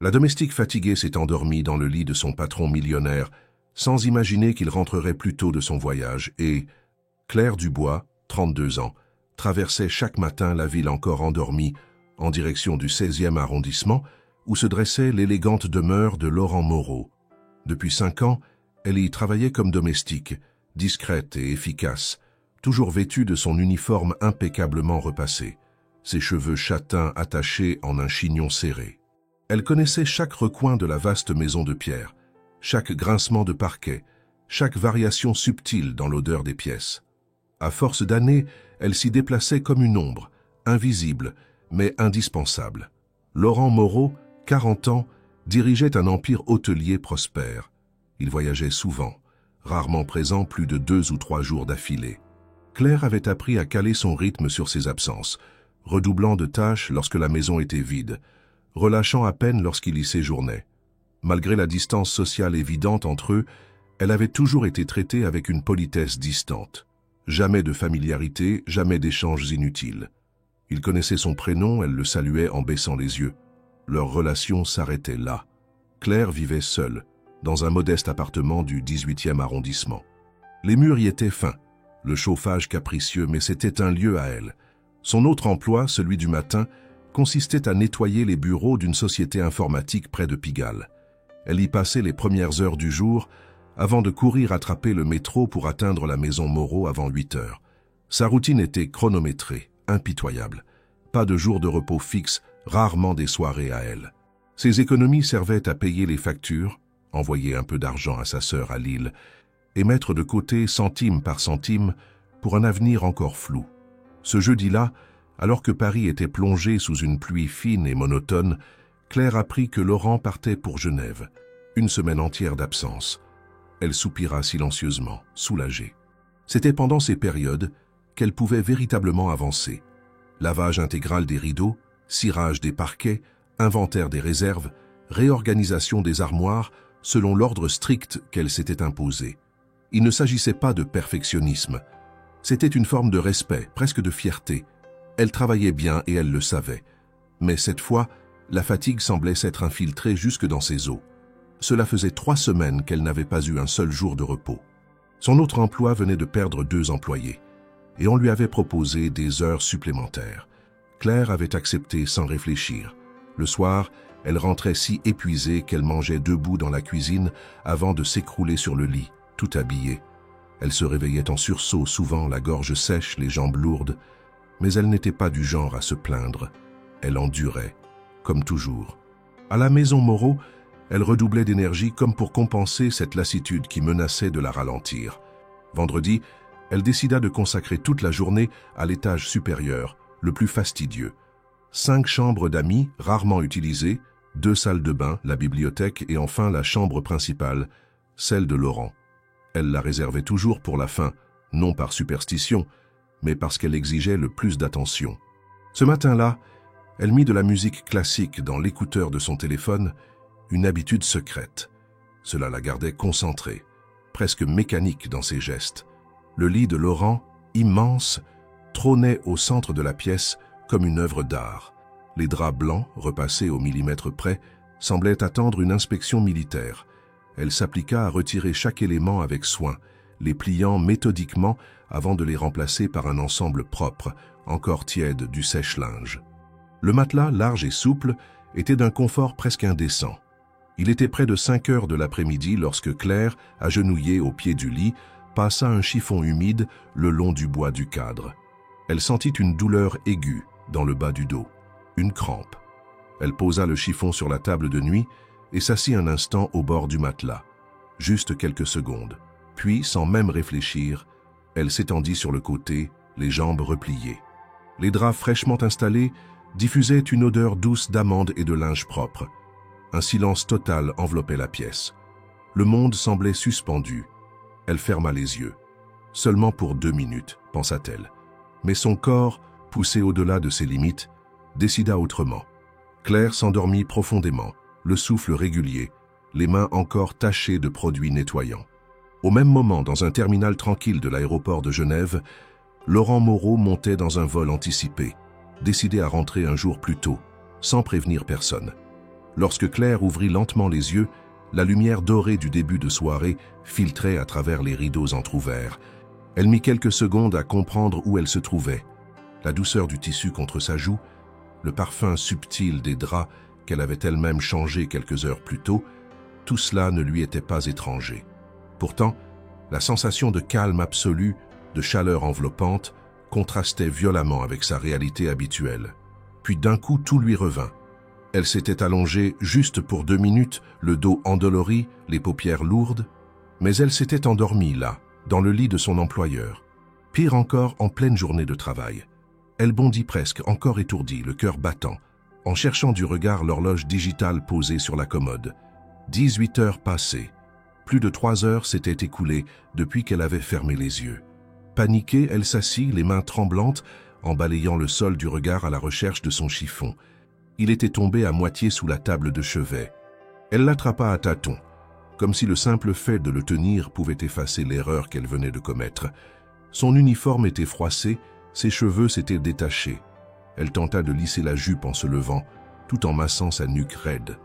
La domestique fatiguée s'est endormie dans le lit de son patron millionnaire, sans imaginer qu'il rentrerait plus tôt de son voyage, et Claire Dubois, 32 ans, traversait chaque matin la ville encore endormie, en direction du 16e arrondissement, où se dressait l'élégante demeure de Laurent Moreau. Depuis 5 ans, elle y travaillait comme domestique, discrète et efficace, toujours vêtue de son uniforme impeccablement repassé, ses cheveux châtains attachés en un chignon serré. Elle connaissait chaque recoin de la vaste maison de pierre, chaque grincement de parquet, chaque variation subtile dans l'odeur des pièces. À force d'années, elle s'y déplaçait comme une ombre, invisible, mais indispensable. Laurent Moreau, 40 ans, dirigeait un empire hôtelier prospère. Il voyageait souvent, rarement présent plus de 2 ou 3 jours d'affilée. Claire avait appris à caler son rythme sur ses absences, redoublant de tâches lorsque la maison était vide, relâchant à peine lorsqu'il y séjournait. Malgré la distance sociale évidente entre eux, elle avait toujours été traitée avec une politesse distante. Jamais de familiarité, jamais d'échanges inutiles. Il connaissait son prénom, elle le saluait en baissant les yeux. Leur relation s'arrêtait là. Claire vivait seule, dans un modeste appartement du 18e arrondissement. Les murs y étaient fins, le chauffage capricieux, mais c'était un lieu à elle. Son autre emploi, celui du matin, consistait à nettoyer les bureaux d'une société informatique près de Pigalle. Elle y passait les premières heures du jour, avant de courir attraper le métro pour atteindre la maison Moreau avant 8 heures. Sa routine était chronométrée, impitoyable. Pas de jour de repos fixe, rarement des soirées à elle. Ses économies servaient à payer les factures, envoyer un peu d'argent à sa sœur à Lille, et mettre de côté centime par centime pour un avenir encore flou. Ce jeudi-là, alors que Paris était plongé sous une pluie fine et monotone, Claire apprit que Laurent partait pour Genève. 1 semaine entière d'absence. Elle soupira silencieusement, soulagée. C'était pendant ces périodes qu'elle pouvait véritablement avancer. Lavage intégral des rideaux, cirage des parquets, inventaire des réserves, réorganisation des armoires selon l'ordre strict qu'elle s'était imposé. Il ne s'agissait pas de perfectionnisme. C'était une forme de respect, presque de fierté. Elle travaillait bien et elle le savait. Mais cette fois, la fatigue semblait s'être infiltrée jusque dans ses os. Cela faisait 3 semaines qu'elle n'avait pas eu un seul jour de repos. Son autre emploi venait de perdre 2 employés, et on lui avait proposé des heures supplémentaires. Claire avait accepté sans réfléchir. Le soir, elle rentrait si épuisée qu'elle mangeait debout dans la cuisine avant de s'écrouler sur le lit, tout habillée. Elle se réveillait en sursaut, souvent la gorge sèche, les jambes lourdes, mais elle n'était pas du genre à se plaindre. Elle endurait, comme toujours. À la maison Moreau, elle redoublait d'énergie comme pour compenser cette lassitude qui menaçait de la ralentir. Vendredi, elle décida de consacrer toute la journée à l'étage supérieur, le plus fastidieux. 5 chambres d'amis, rarement utilisées, 2 salles de bain, la bibliothèque et enfin la chambre principale, celle de Laurent. Elle la réservait toujours pour la fin, non par superstition, mais parce qu'elle exigeait le plus d'attention. Ce matin-là, elle mit de la musique classique dans l'écouteur de son téléphone, une habitude secrète. Cela la gardait concentrée, presque mécanique dans ses gestes. Le lit de Laurent, immense, trônait au centre de la pièce comme une œuvre d'art. Les draps blancs, repassés au millimètre près, semblaient attendre une inspection militaire. Elle s'appliqua à retirer chaque élément avec soin, les pliant méthodiquement avant de les remplacer par un ensemble propre, encore tiède du sèche-linge. Le matelas, large et souple, était d'un confort presque indécent. Il était près de 5 heures de l'après-midi lorsque Claire, agenouillée au pied du lit, passa un chiffon humide le long du bois du cadre. Elle sentit une douleur aiguë dans le bas du dos, une crampe. Elle posa le chiffon sur la table de nuit et s'assit un instant au bord du matelas, juste quelques secondes. Puis, sans même réfléchir, elle s'étendit sur le côté, les jambes repliées. Les draps fraîchement installés diffusaient une odeur douce d'amande et de linge propre. Un silence total enveloppait la pièce. Le monde semblait suspendu. Elle ferma les yeux. Seulement pour 2 minutes, pensa-t-elle. Mais son corps, poussé au-delà de ses limites, décida autrement. Claire s'endormit profondément, le souffle régulier, les mains encore tachées de produits nettoyants. Au même moment, dans un terminal tranquille de l'aéroport de Genève, Laurent Moreau montait dans un vol anticipé, décidé à rentrer un jour plus tôt, sans prévenir personne. Lorsque Claire ouvrit lentement les yeux, la lumière dorée du début de soirée filtrait à travers les rideaux entr'ouverts. Elle mit quelques secondes à comprendre où elle se trouvait. La douceur du tissu contre sa joue, le parfum subtil des draps qu'elle avait elle-même changés quelques heures plus tôt, tout cela ne lui était pas étranger. Pourtant, la sensation de calme absolu, de chaleur enveloppante, contrastait violemment avec sa réalité habituelle. Puis d'un coup, tout lui revint. Elle s'était allongée juste pour 2 minutes, le dos endolori, les paupières lourdes, mais elle s'était endormie là, dans le lit de son employeur. Pire encore, en pleine journée de travail. Elle bondit presque, encore étourdie, le cœur battant, en cherchant du regard l'horloge digitale posée sur la commode. 18 heures passées. Plus de 3 heures s'étaient écoulées depuis qu'elle avait fermé les yeux. Paniquée, elle s'assit, les mains tremblantes, en balayant le sol du regard à la recherche de son chiffon. Il était tombé à moitié sous la table de chevet. Elle l'attrapa à tâtons, comme si le simple fait de le tenir pouvait effacer l'erreur qu'elle venait de commettre. Son uniforme était froissé, ses cheveux s'étaient détachés. Elle tenta de lisser la jupe en se levant, tout en massant sa nuque raide.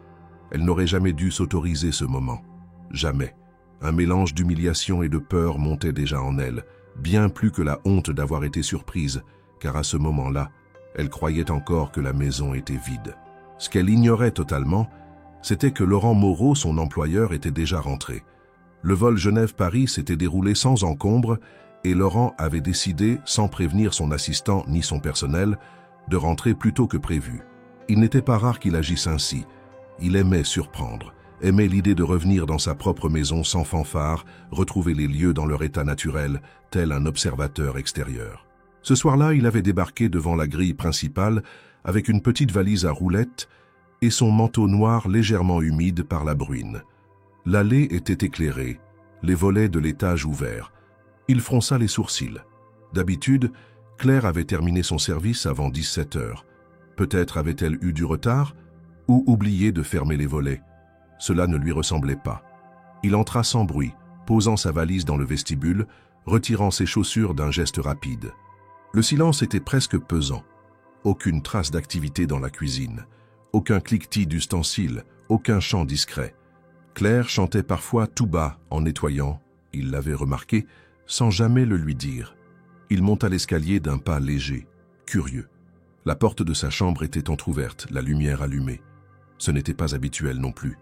Elle n'aurait jamais dû s'autoriser ce moment. Jamais. Un mélange d'humiliation et de peur montait déjà en elle, bien plus que la honte d'avoir été surprise, car à ce moment-là, elle croyait encore que la maison était vide. Ce qu'elle ignorait totalement, c'était que Laurent Moreau, son employeur, était déjà rentré. Le vol Genève-Paris s'était déroulé sans encombre et Laurent avait décidé, sans prévenir son assistant ni son personnel, de rentrer plus tôt que prévu. Il n'était pas rare qu'il agisse ainsi. Il aimait surprendre, aimait l'idée de revenir dans sa propre maison sans fanfare, retrouver les lieux dans leur état naturel, tel un observateur extérieur. Ce soir-là, il avait débarqué devant la grille principale avec une petite valise à roulettes et son manteau noir légèrement humide par la bruine. L'allée était éclairée, les volets de l'étage ouverts. Il fronça les sourcils. D'habitude, Claire avait terminé son service avant 17 heures. Peut-être avait-elle eu du retard ou oublié de fermer les volets. Cela ne lui ressemblait pas. Il entra sans bruit, posant sa valise dans le vestibule, retirant ses chaussures d'un geste rapide. Le silence était presque pesant. Aucune trace d'activité dans la cuisine. Aucun cliquetis d'ustensiles, aucun chant discret. Claire chantait parfois tout bas en nettoyant, il l'avait remarqué, sans jamais le lui dire. Il monta l'escalier d'un pas léger, curieux. La porte de sa chambre était entr'ouverte, la lumière allumée. Ce n'était pas habituel non plus.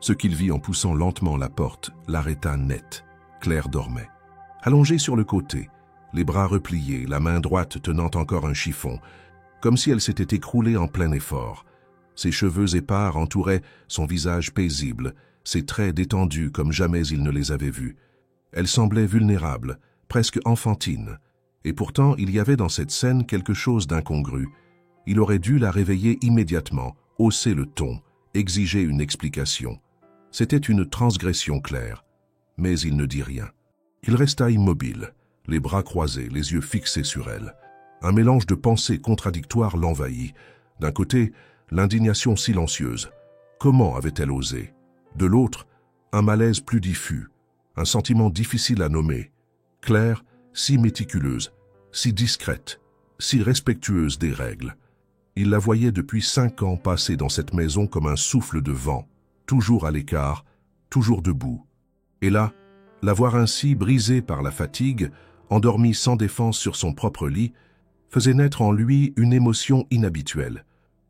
Ce qu'il vit en poussant lentement la porte l'arrêta net. Claire dormait. Allongée sur le côté, les bras repliés, la main droite tenant encore un chiffon, comme si elle s'était écroulée en plein effort. Ses cheveux épars entouraient son visage paisible, ses traits détendus comme jamais il ne les avait vus. Elle semblait vulnérable, presque enfantine, et pourtant il y avait dans cette scène quelque chose d'incongru. Il aurait dû la réveiller immédiatement, hausser le ton, exiger une explication. C'était une transgression claire, mais il ne dit rien. Il resta immobile, les bras croisés, les yeux fixés sur elle. Un mélange de pensées contradictoires l'envahit. D'un côté, l'indignation silencieuse. Comment avait-elle osé? De l'autre, un malaise plus diffus, un sentiment difficile à nommer. Claire, si méticuleuse, si discrète, si respectueuse des règles. Il la voyait depuis 5 ans passer dans cette maison comme un souffle de vent, toujours à l'écart, toujours debout. Et là, la voir ainsi brisée par la fatigue, endormie sans défense sur son propre lit, faisait naître en lui une émotion inhabituelle,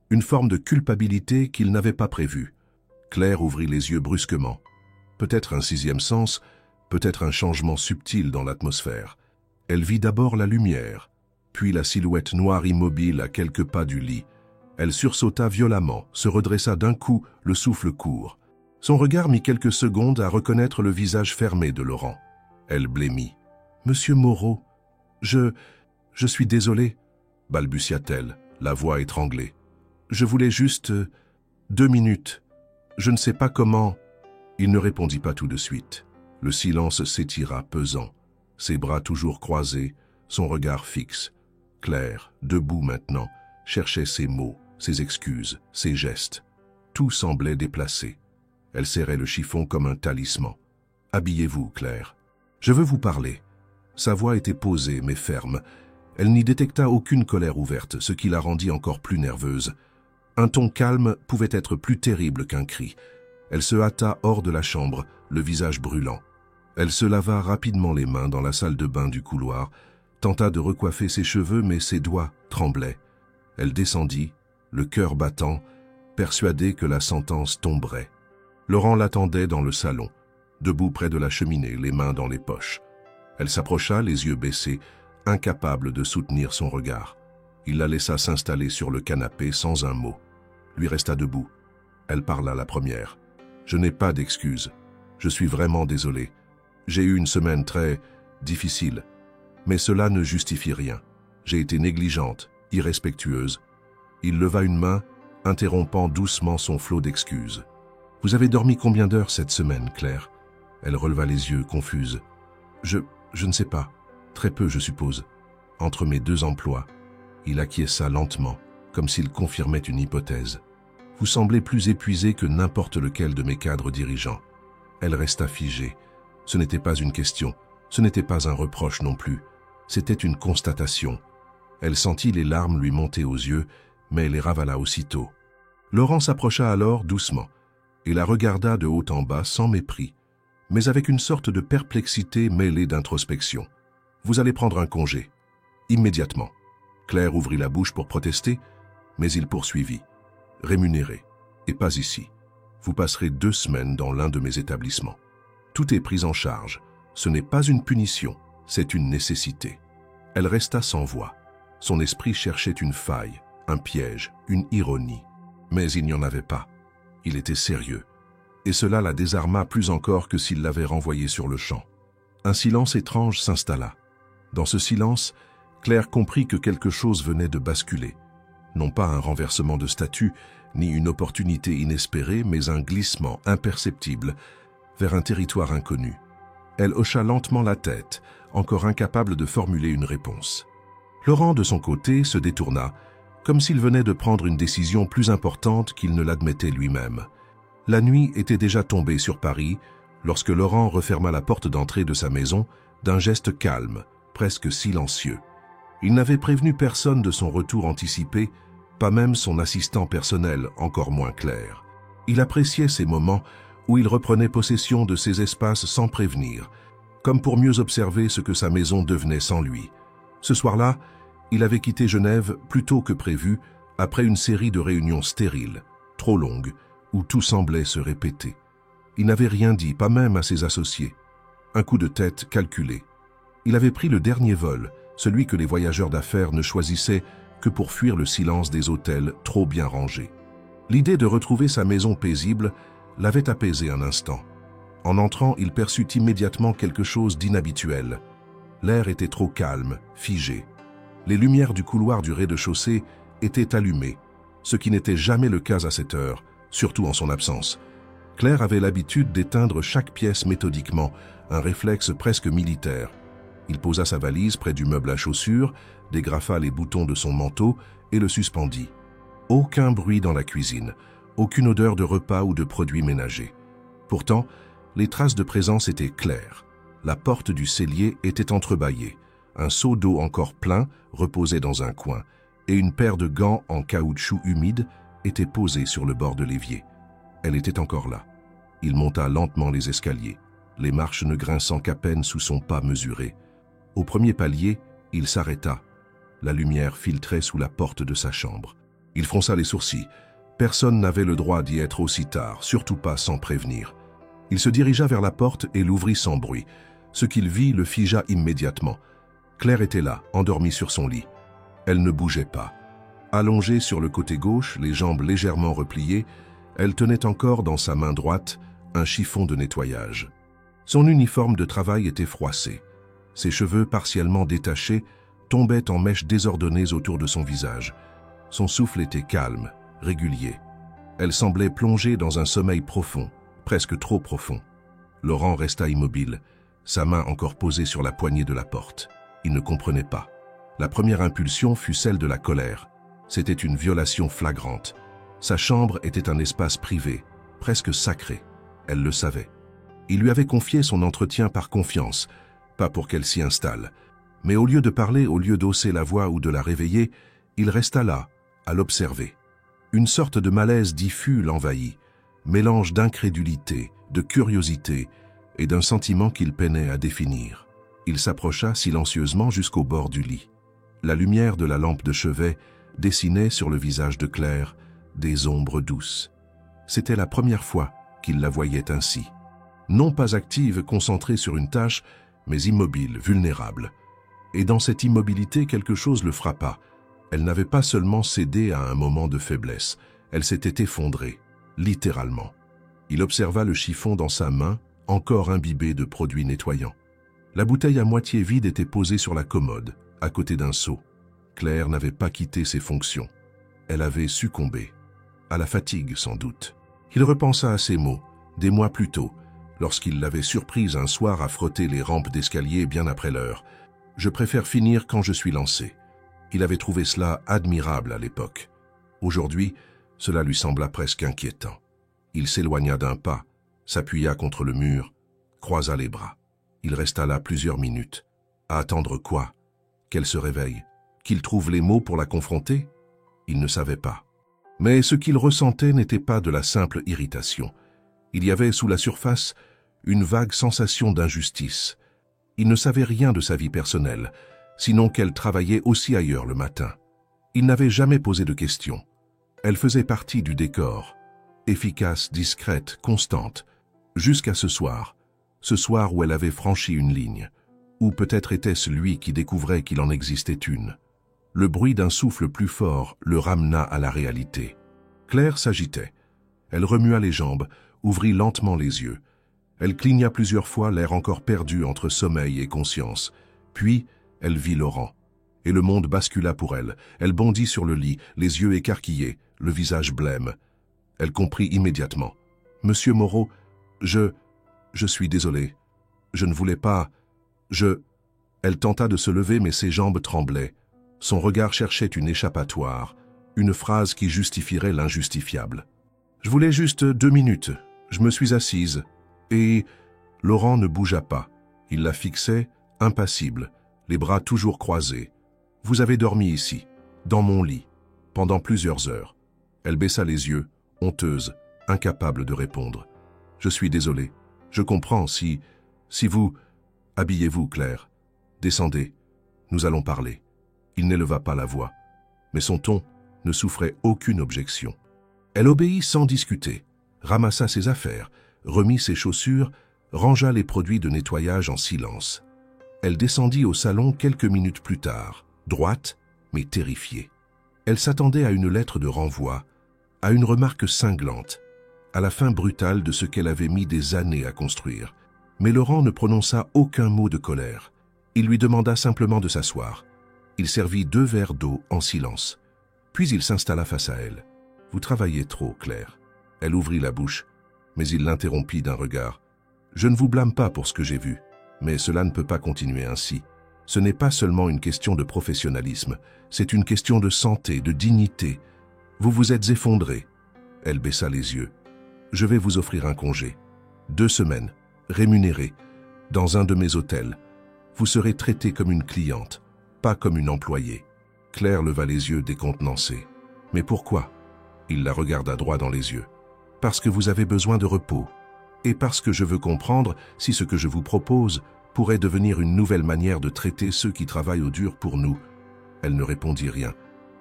une forme de culpabilité qu'il n'avait pas prévue. Claire ouvrit les yeux brusquement. Peut-être un 6e sens, peut-être un changement subtil dans l'atmosphère. Elle vit d'abord la lumière, puis la silhouette noire immobile à quelques pas du lit. Elle sursauta violemment, se redressa d'un coup, le souffle court. Son regard mit quelques secondes à reconnaître le visage fermé de Laurent. Elle blêmit. « Monsieur Moreau, je suis désolée, balbutia-t-elle, la voix étranglée. Je voulais juste 2 minutes. Je ne sais pas comment. » Il ne répondit pas tout de suite. Le silence s'étira pesant, ses bras toujours croisés, son regard fixe. Claire, debout maintenant, cherchait ses mots, ses excuses, ses gestes. Tout semblait déplacé. Elle serrait le chiffon comme un talisman. « Habillez-vous, Claire. Je veux vous parler. » Sa voix était posée mais ferme. Elle n'y détecta aucune colère ouverte, ce qui la rendit encore plus nerveuse. Un ton calme pouvait être plus terrible qu'un cri. Elle se hâta hors de la chambre, le visage brûlant. Elle se lava rapidement les mains dans la salle de bain du couloir, tenta de recoiffer ses cheveux, mais ses doigts tremblaient. Elle descendit, le cœur battant, persuadée que la sentence tomberait. Laurent l'attendait dans le salon, debout près de la cheminée, les mains dans les poches. Elle s'approcha, les yeux baissés, incapable de soutenir son regard. Il la laissa s'installer sur le canapé sans un mot. Lui resta debout. Elle parla la première. « Je n'ai pas d'excuses. Je suis vraiment désolé. J'ai eu une semaine très difficile. Mais cela ne justifie rien. J'ai été négligente, irrespectueuse. » Il leva une main, interrompant doucement son flot d'excuses. « Vous avez dormi combien d'heures cette semaine, Claire ?» Elle releva les yeux, confuse. « Je ne sais pas. Très peu, je suppose. Entre mes 2 emplois. » Il acquiesça lentement, comme s'il confirmait une hypothèse. « Vous semblez plus épuisé que n'importe lequel de mes cadres dirigeants. » Elle resta figée. Ce n'était pas une question, ce n'était pas un reproche non plus. C'était une constatation. Elle sentit les larmes lui monter aux yeux, mais les ravala aussitôt. Laurent s'approcha alors doucement et la regarda de haut en bas sans mépris, mais avec une sorte de perplexité mêlée d'introspection. « Vous allez prendre un congé. Immédiatement. » Claire ouvrit la bouche pour protester, mais il poursuivit. « Rémunéré, et pas ici. Vous passerez 2 semaines dans l'un de mes établissements. Tout est pris en charge. Ce n'est pas une punition, c'est une nécessité. » Elle resta sans voix. Son esprit cherchait une faille, un piège, une ironie. Mais il n'y en avait pas. Il était sérieux. Et cela la désarma plus encore que s'il l'avait renvoyée sur le champ. Un silence étrange s'installa. Dans ce silence, Claire comprit que quelque chose venait de basculer. Non pas un renversement de statut, ni une opportunité inespérée, mais un glissement imperceptible vers un territoire inconnu. Elle hocha lentement la tête, encore incapable de formuler une réponse. Laurent, de son côté, se détourna, comme s'il venait de prendre une décision plus importante qu'il ne l'admettait lui-même. La nuit était déjà tombée sur Paris, lorsque Laurent referma la porte d'entrée de sa maison d'un geste calme, presque silencieux. Il n'avait prévenu personne de son retour anticipé, pas même son assistant personnel, encore moins Claire. Il appréciait ces moments où il reprenait possession de ses espaces sans prévenir, comme pour mieux observer ce que sa maison devenait sans lui. Ce soir-là, il avait quitté Genève plus tôt que prévu, après une série de réunions stériles, trop longues, où tout semblait se répéter. Il n'avait rien dit, pas même à ses associés. Un coup de tête calculé. Il avait pris le dernier vol, celui que les voyageurs d'affaires ne choisissaient que pour fuir le silence des hôtels trop bien rangés. L'idée de retrouver sa maison paisible l'avait apaisé un instant. En entrant, il perçut immédiatement quelque chose d'inhabituel. L'air était trop calme, figé. Les lumières du couloir du rez-de-chaussée étaient allumées, ce qui n'était jamais le cas à cette heure, surtout en son absence. Claire avait l'habitude d'éteindre chaque pièce méthodiquement, un réflexe presque militaire. Il posa sa valise près du meuble à chaussures, dégrafa les boutons de son manteau et le suspendit. Aucun bruit dans la cuisine, aucune odeur de repas ou de produits ménagers. Pourtant, les traces de présence étaient claires. La porte du cellier était entrebâillée, un seau d'eau encore plein reposait dans un coin, et une paire de gants en caoutchouc humide était posée sur le bord de l'évier. Elle était encore là. Il monta lentement les escaliers, les marches ne grinçant qu'à peine sous son pas mesuré. Au premier palier, il s'arrêta. La lumière filtrait sous la porte de sa chambre. Il fronça les sourcils. Personne n'avait le droit d'y être aussi tard, surtout pas sans prévenir. Il se dirigea vers la porte et l'ouvrit sans bruit. Ce qu'il vit le figea immédiatement. Claire était là, endormie sur son lit. Elle ne bougeait pas. Allongée sur le côté gauche, les jambes légèrement repliées, elle tenait encore dans sa main droite un chiffon de nettoyage. Son uniforme de travail était froissé. Ses cheveux partiellement détachés tombaient en mèches désordonnées autour de son visage. Son souffle était calme, régulier. Elle semblait plongée dans un sommeil profond, presque trop profond. Laurent resta immobile, sa main encore posée sur la poignée de la porte. Il ne comprenait pas. La première impulsion fut celle de la colère. C'était une violation flagrante. Sa chambre était un espace privé, presque sacré. Elle le savait. Il lui avait confié son entretien par confiance, pas pour qu'elle s'y installe. Mais au lieu de parler, au lieu d'hausser la voix ou de la réveiller, il resta là, à l'observer. Une sorte de malaise diffus l'envahit, mélange d'incrédulité, de curiosité et d'un sentiment qu'il peinait à définir. Il s'approcha silencieusement jusqu'au bord du lit. La lumière de la lampe de chevet dessinait sur le visage de Claire des ombres douces. C'était la première fois qu'il la voyait ainsi. Non pas active, concentrée sur une tâche, mais immobile, vulnérable. Et dans cette immobilité, quelque chose le frappa. Elle n'avait pas seulement cédé à un moment de faiblesse, elle s'était effondrée, littéralement. Il observa le chiffon dans sa main, encore imbibé de produits nettoyants. La bouteille à moitié vide était posée sur la commode, à côté d'un seau. Claire n'avait pas quitté ses fonctions. Elle avait succombé. À la fatigue, sans doute. Il repensa à ces mots, des mois plus tôt, lorsqu'il l'avait surprise un soir à frotter les rampes d'escalier bien après l'heure. « Je préfère finir quand je suis lancé ». Il avait trouvé cela admirable à l'époque. Aujourd'hui, cela lui sembla presque inquiétant. Il s'éloigna d'un pas, s'appuya contre le mur, croisa les bras. Il resta là plusieurs minutes. À attendre quoi? Qu'elle se réveille? Qu'il trouve les mots pour la confronter? Il ne savait pas. Mais ce qu'il ressentait n'était pas de la simple irritation. Il y avait sous la surface une vague sensation d'injustice. Il ne savait rien de sa vie personnelle, sinon qu'elle travaillait aussi ailleurs le matin. Il n'avait jamais posé de questions. Elle faisait partie du décor, efficace, discrète, constante, jusqu'à ce soir où elle avait franchi une ligne. Ou peut-être était-ce lui qui découvrait qu'il en existait une. Le bruit d'un souffle plus fort le ramena à la réalité. Claire s'agitait. Elle remua les jambes, ouvrit lentement les yeux. Elle cligna plusieurs fois, l'air encore perdu entre sommeil et conscience. Puis, elle vit Laurent. Et le monde bascula pour elle. Elle bondit sur le lit, les yeux écarquillés, le visage blême. Elle comprit immédiatement. « Monsieur Moreau, je suis désolée. Je ne voulais pas... Elle tenta de se lever, mais ses jambes tremblaient. Son regard cherchait une échappatoire, une phrase qui justifierait l'injustifiable. « Je voulais juste 2 minutes. Je me suis assise. » Et Laurent ne bougea pas. Il la fixait, impassible, les bras toujours croisés. « Vous avez dormi ici, dans mon lit, pendant plusieurs heures. » Elle baissa les yeux, honteuse, incapable de répondre. « Je suis désolée. Je comprends si vous... Habillez-vous, Claire. Descendez. Nous allons parler. » Il n'éleva pas la voix, mais son ton ne souffrait aucune objection. Elle obéit sans discuter, ramassa ses affaires, remit ses chaussures, rangea les produits de nettoyage en silence. Elle descendit au salon quelques minutes plus tard, droite, mais terrifiée. Elle s'attendait à une lettre de renvoi, à une remarque cinglante, à la fin brutale de ce qu'elle avait mis des années à construire. Mais Laurent ne prononça aucun mot de colère. Il lui demanda simplement de s'asseoir. Il servit 2 verres d'eau en silence. Puis il s'installa face à elle. « Vous travaillez trop, Claire. » Elle ouvrit la bouche, mais il l'interrompit d'un regard. « Je ne vous blâme pas pour ce que j'ai vu, mais cela ne peut pas continuer ainsi. Ce n'est pas seulement une question de professionnalisme, c'est une question de santé, de dignité. Vous vous êtes effondré. » Elle baissa les yeux. « Je vais vous offrir un congé. 2 semaines, rémunéré, dans un de mes hôtels. Vous serez traitée comme une cliente, pas comme une employée. » Claire leva les yeux décontenancée. « Mais pourquoi ?» Il la regarda droit dans les yeux. « Parce que vous avez besoin de repos, et parce que je veux comprendre si ce que je vous propose pourrait devenir une nouvelle manière de traiter ceux qui travaillent au dur pour nous. » Elle ne répondit rien.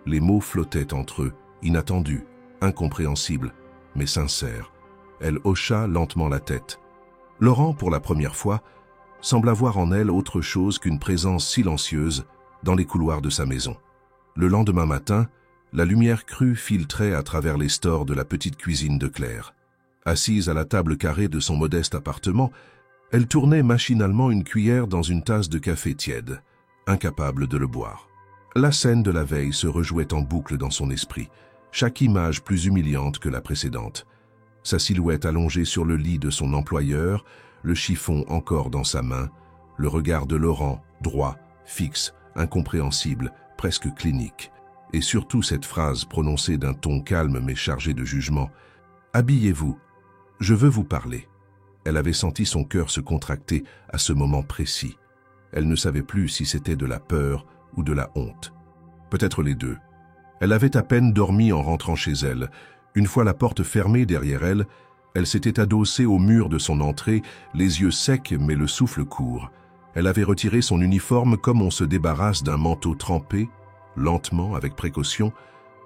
Les mots flottaient entre eux, inattendus, incompréhensibles, mais sincères. Elle hocha lentement la tête. Laurent, pour la première fois, sembla voir en elle autre chose qu'une présence silencieuse dans les couloirs de sa maison. Le lendemain matin, la lumière crue filtrait à travers les stores de la petite cuisine de Claire. Assise à la table carrée de son modeste appartement, elle tournait machinalement une cuillère dans une tasse de café tiède, incapable de le boire. La scène de la veille se rejouait en boucle dans son esprit, chaque image plus humiliante que la précédente. Sa silhouette allongée sur le lit de son employeur, le chiffon encore dans sa main, le regard de Laurent, droit, fixe, incompréhensible, presque clinique. Et surtout cette phrase prononcée d'un ton calme mais chargé de jugement. « Habillez-vous, je veux vous parler. » Elle avait senti son cœur se contracter à ce moment précis. Elle ne savait plus si c'était de la peur ou de la honte. Peut-être les deux. Elle avait à peine dormi en rentrant chez elle. Une fois la porte fermée derrière elle, elle s'était adossée au mur de son entrée, les yeux secs mais le souffle court. Elle avait retiré son uniforme comme on se débarrasse d'un manteau trempé, lentement, avec précaution,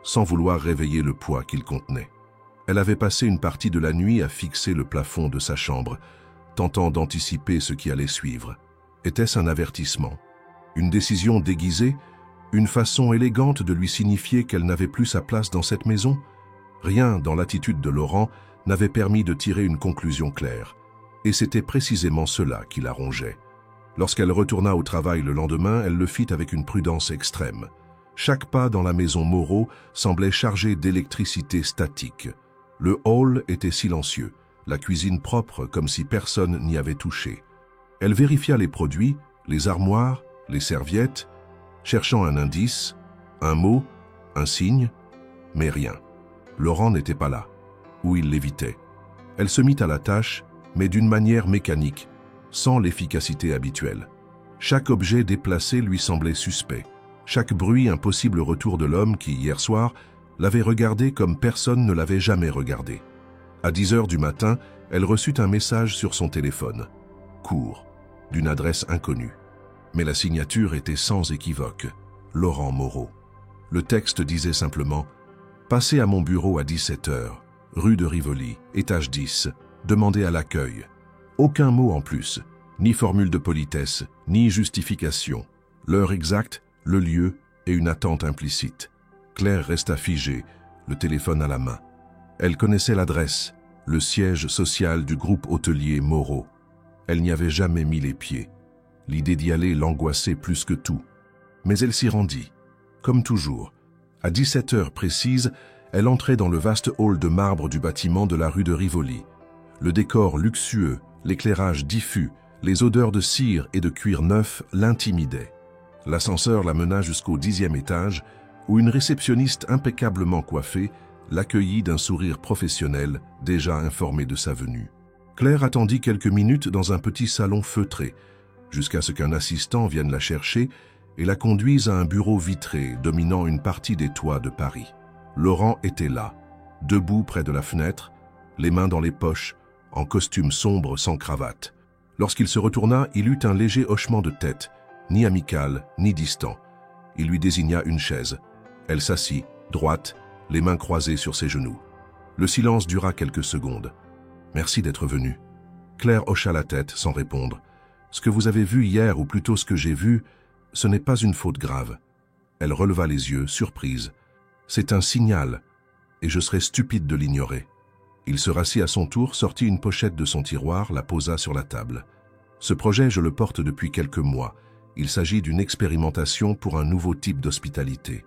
sans vouloir réveiller le poids qu'il contenait. Elle avait passé une partie de la nuit à fixer le plafond de sa chambre, tentant d'anticiper ce qui allait suivre. Était-ce un avertissement? Une décision déguisée? Une façon élégante de lui signifier qu'elle n'avait plus sa place dans cette maison? Rien dans l'attitude de Laurent n'avait permis de tirer une conclusion claire. Et c'était précisément cela qui la rongeait. Lorsqu'elle retourna au travail le lendemain, elle le fit avec une prudence extrême. Chaque pas dans la maison Moreau semblait chargé d'électricité statique. Le hall était silencieux, la cuisine propre comme si personne n'y avait touché. Elle vérifia les produits, les armoires, les serviettes, cherchant un indice, un mot, un signe, mais rien. Laurent n'était pas là, ou il l'évitait. Elle se mit à la tâche, mais d'une manière mécanique, sans l'efficacité habituelle. Chaque objet déplacé lui semblait suspect. Chaque bruit un possible retour de l'homme qui, hier soir, l'avait regardé comme personne ne l'avait jamais regardé. À 10 heures du matin, elle reçut un message sur son téléphone. Court, d'une adresse inconnue. Mais la signature était sans équivoque. Laurent Moreau. Le texte disait simplement « Passez à mon bureau à 17 heures, rue de Rivoli, étage 10, demandez à l'accueil. » Aucun mot en plus, ni formule de politesse, ni justification. L'heure exacte, le lieu et une attente implicite. Claire resta figée, le téléphone à la main. Elle connaissait l'adresse, le siège social du groupe hôtelier Moreau. Elle n'y avait jamais mis les pieds. L'idée d'y aller l'angoissait plus que tout. Mais elle s'y rendit. Comme toujours, à 17 heures précises, elle entrait dans le vaste hall de marbre du bâtiment de la rue de Rivoli. Le décor luxueux, l'éclairage diffus, les odeurs de cire et de cuir neuf l'intimidaient. L'ascenseur la mena jusqu'au 10e étage, où une réceptionniste impeccablement coiffée l'accueillit d'un sourire professionnel, déjà informé de sa venue. Claire attendit quelques minutes dans un petit salon feutré, jusqu'à ce qu'un assistant vienne la chercher et la conduise à un bureau vitré dominant une partie des toits de Paris. Laurent était là, debout près de la fenêtre, les mains dans les poches, en costume sombre sans cravate. Lorsqu'il se retourna, il eut un léger hochement de tête, ni amical, ni distant. Il lui désigna une chaise. Elle s'assit, droite, les mains croisées sur ses genoux. Le silence dura quelques secondes. « Merci d'être venu. » Claire hocha la tête sans répondre. « Ce que vous avez vu hier, ou plutôt ce que j'ai vu, ce n'est pas une faute grave. » Elle releva les yeux, surprise. « C'est un signal, et je serais stupide de l'ignorer. » Il se rassit à son tour, sortit une pochette de son tiroir, la posa sur la table. « Ce projet, je le porte depuis quelques mois. Il s'agit d'une expérimentation pour un nouveau type d'hospitalité.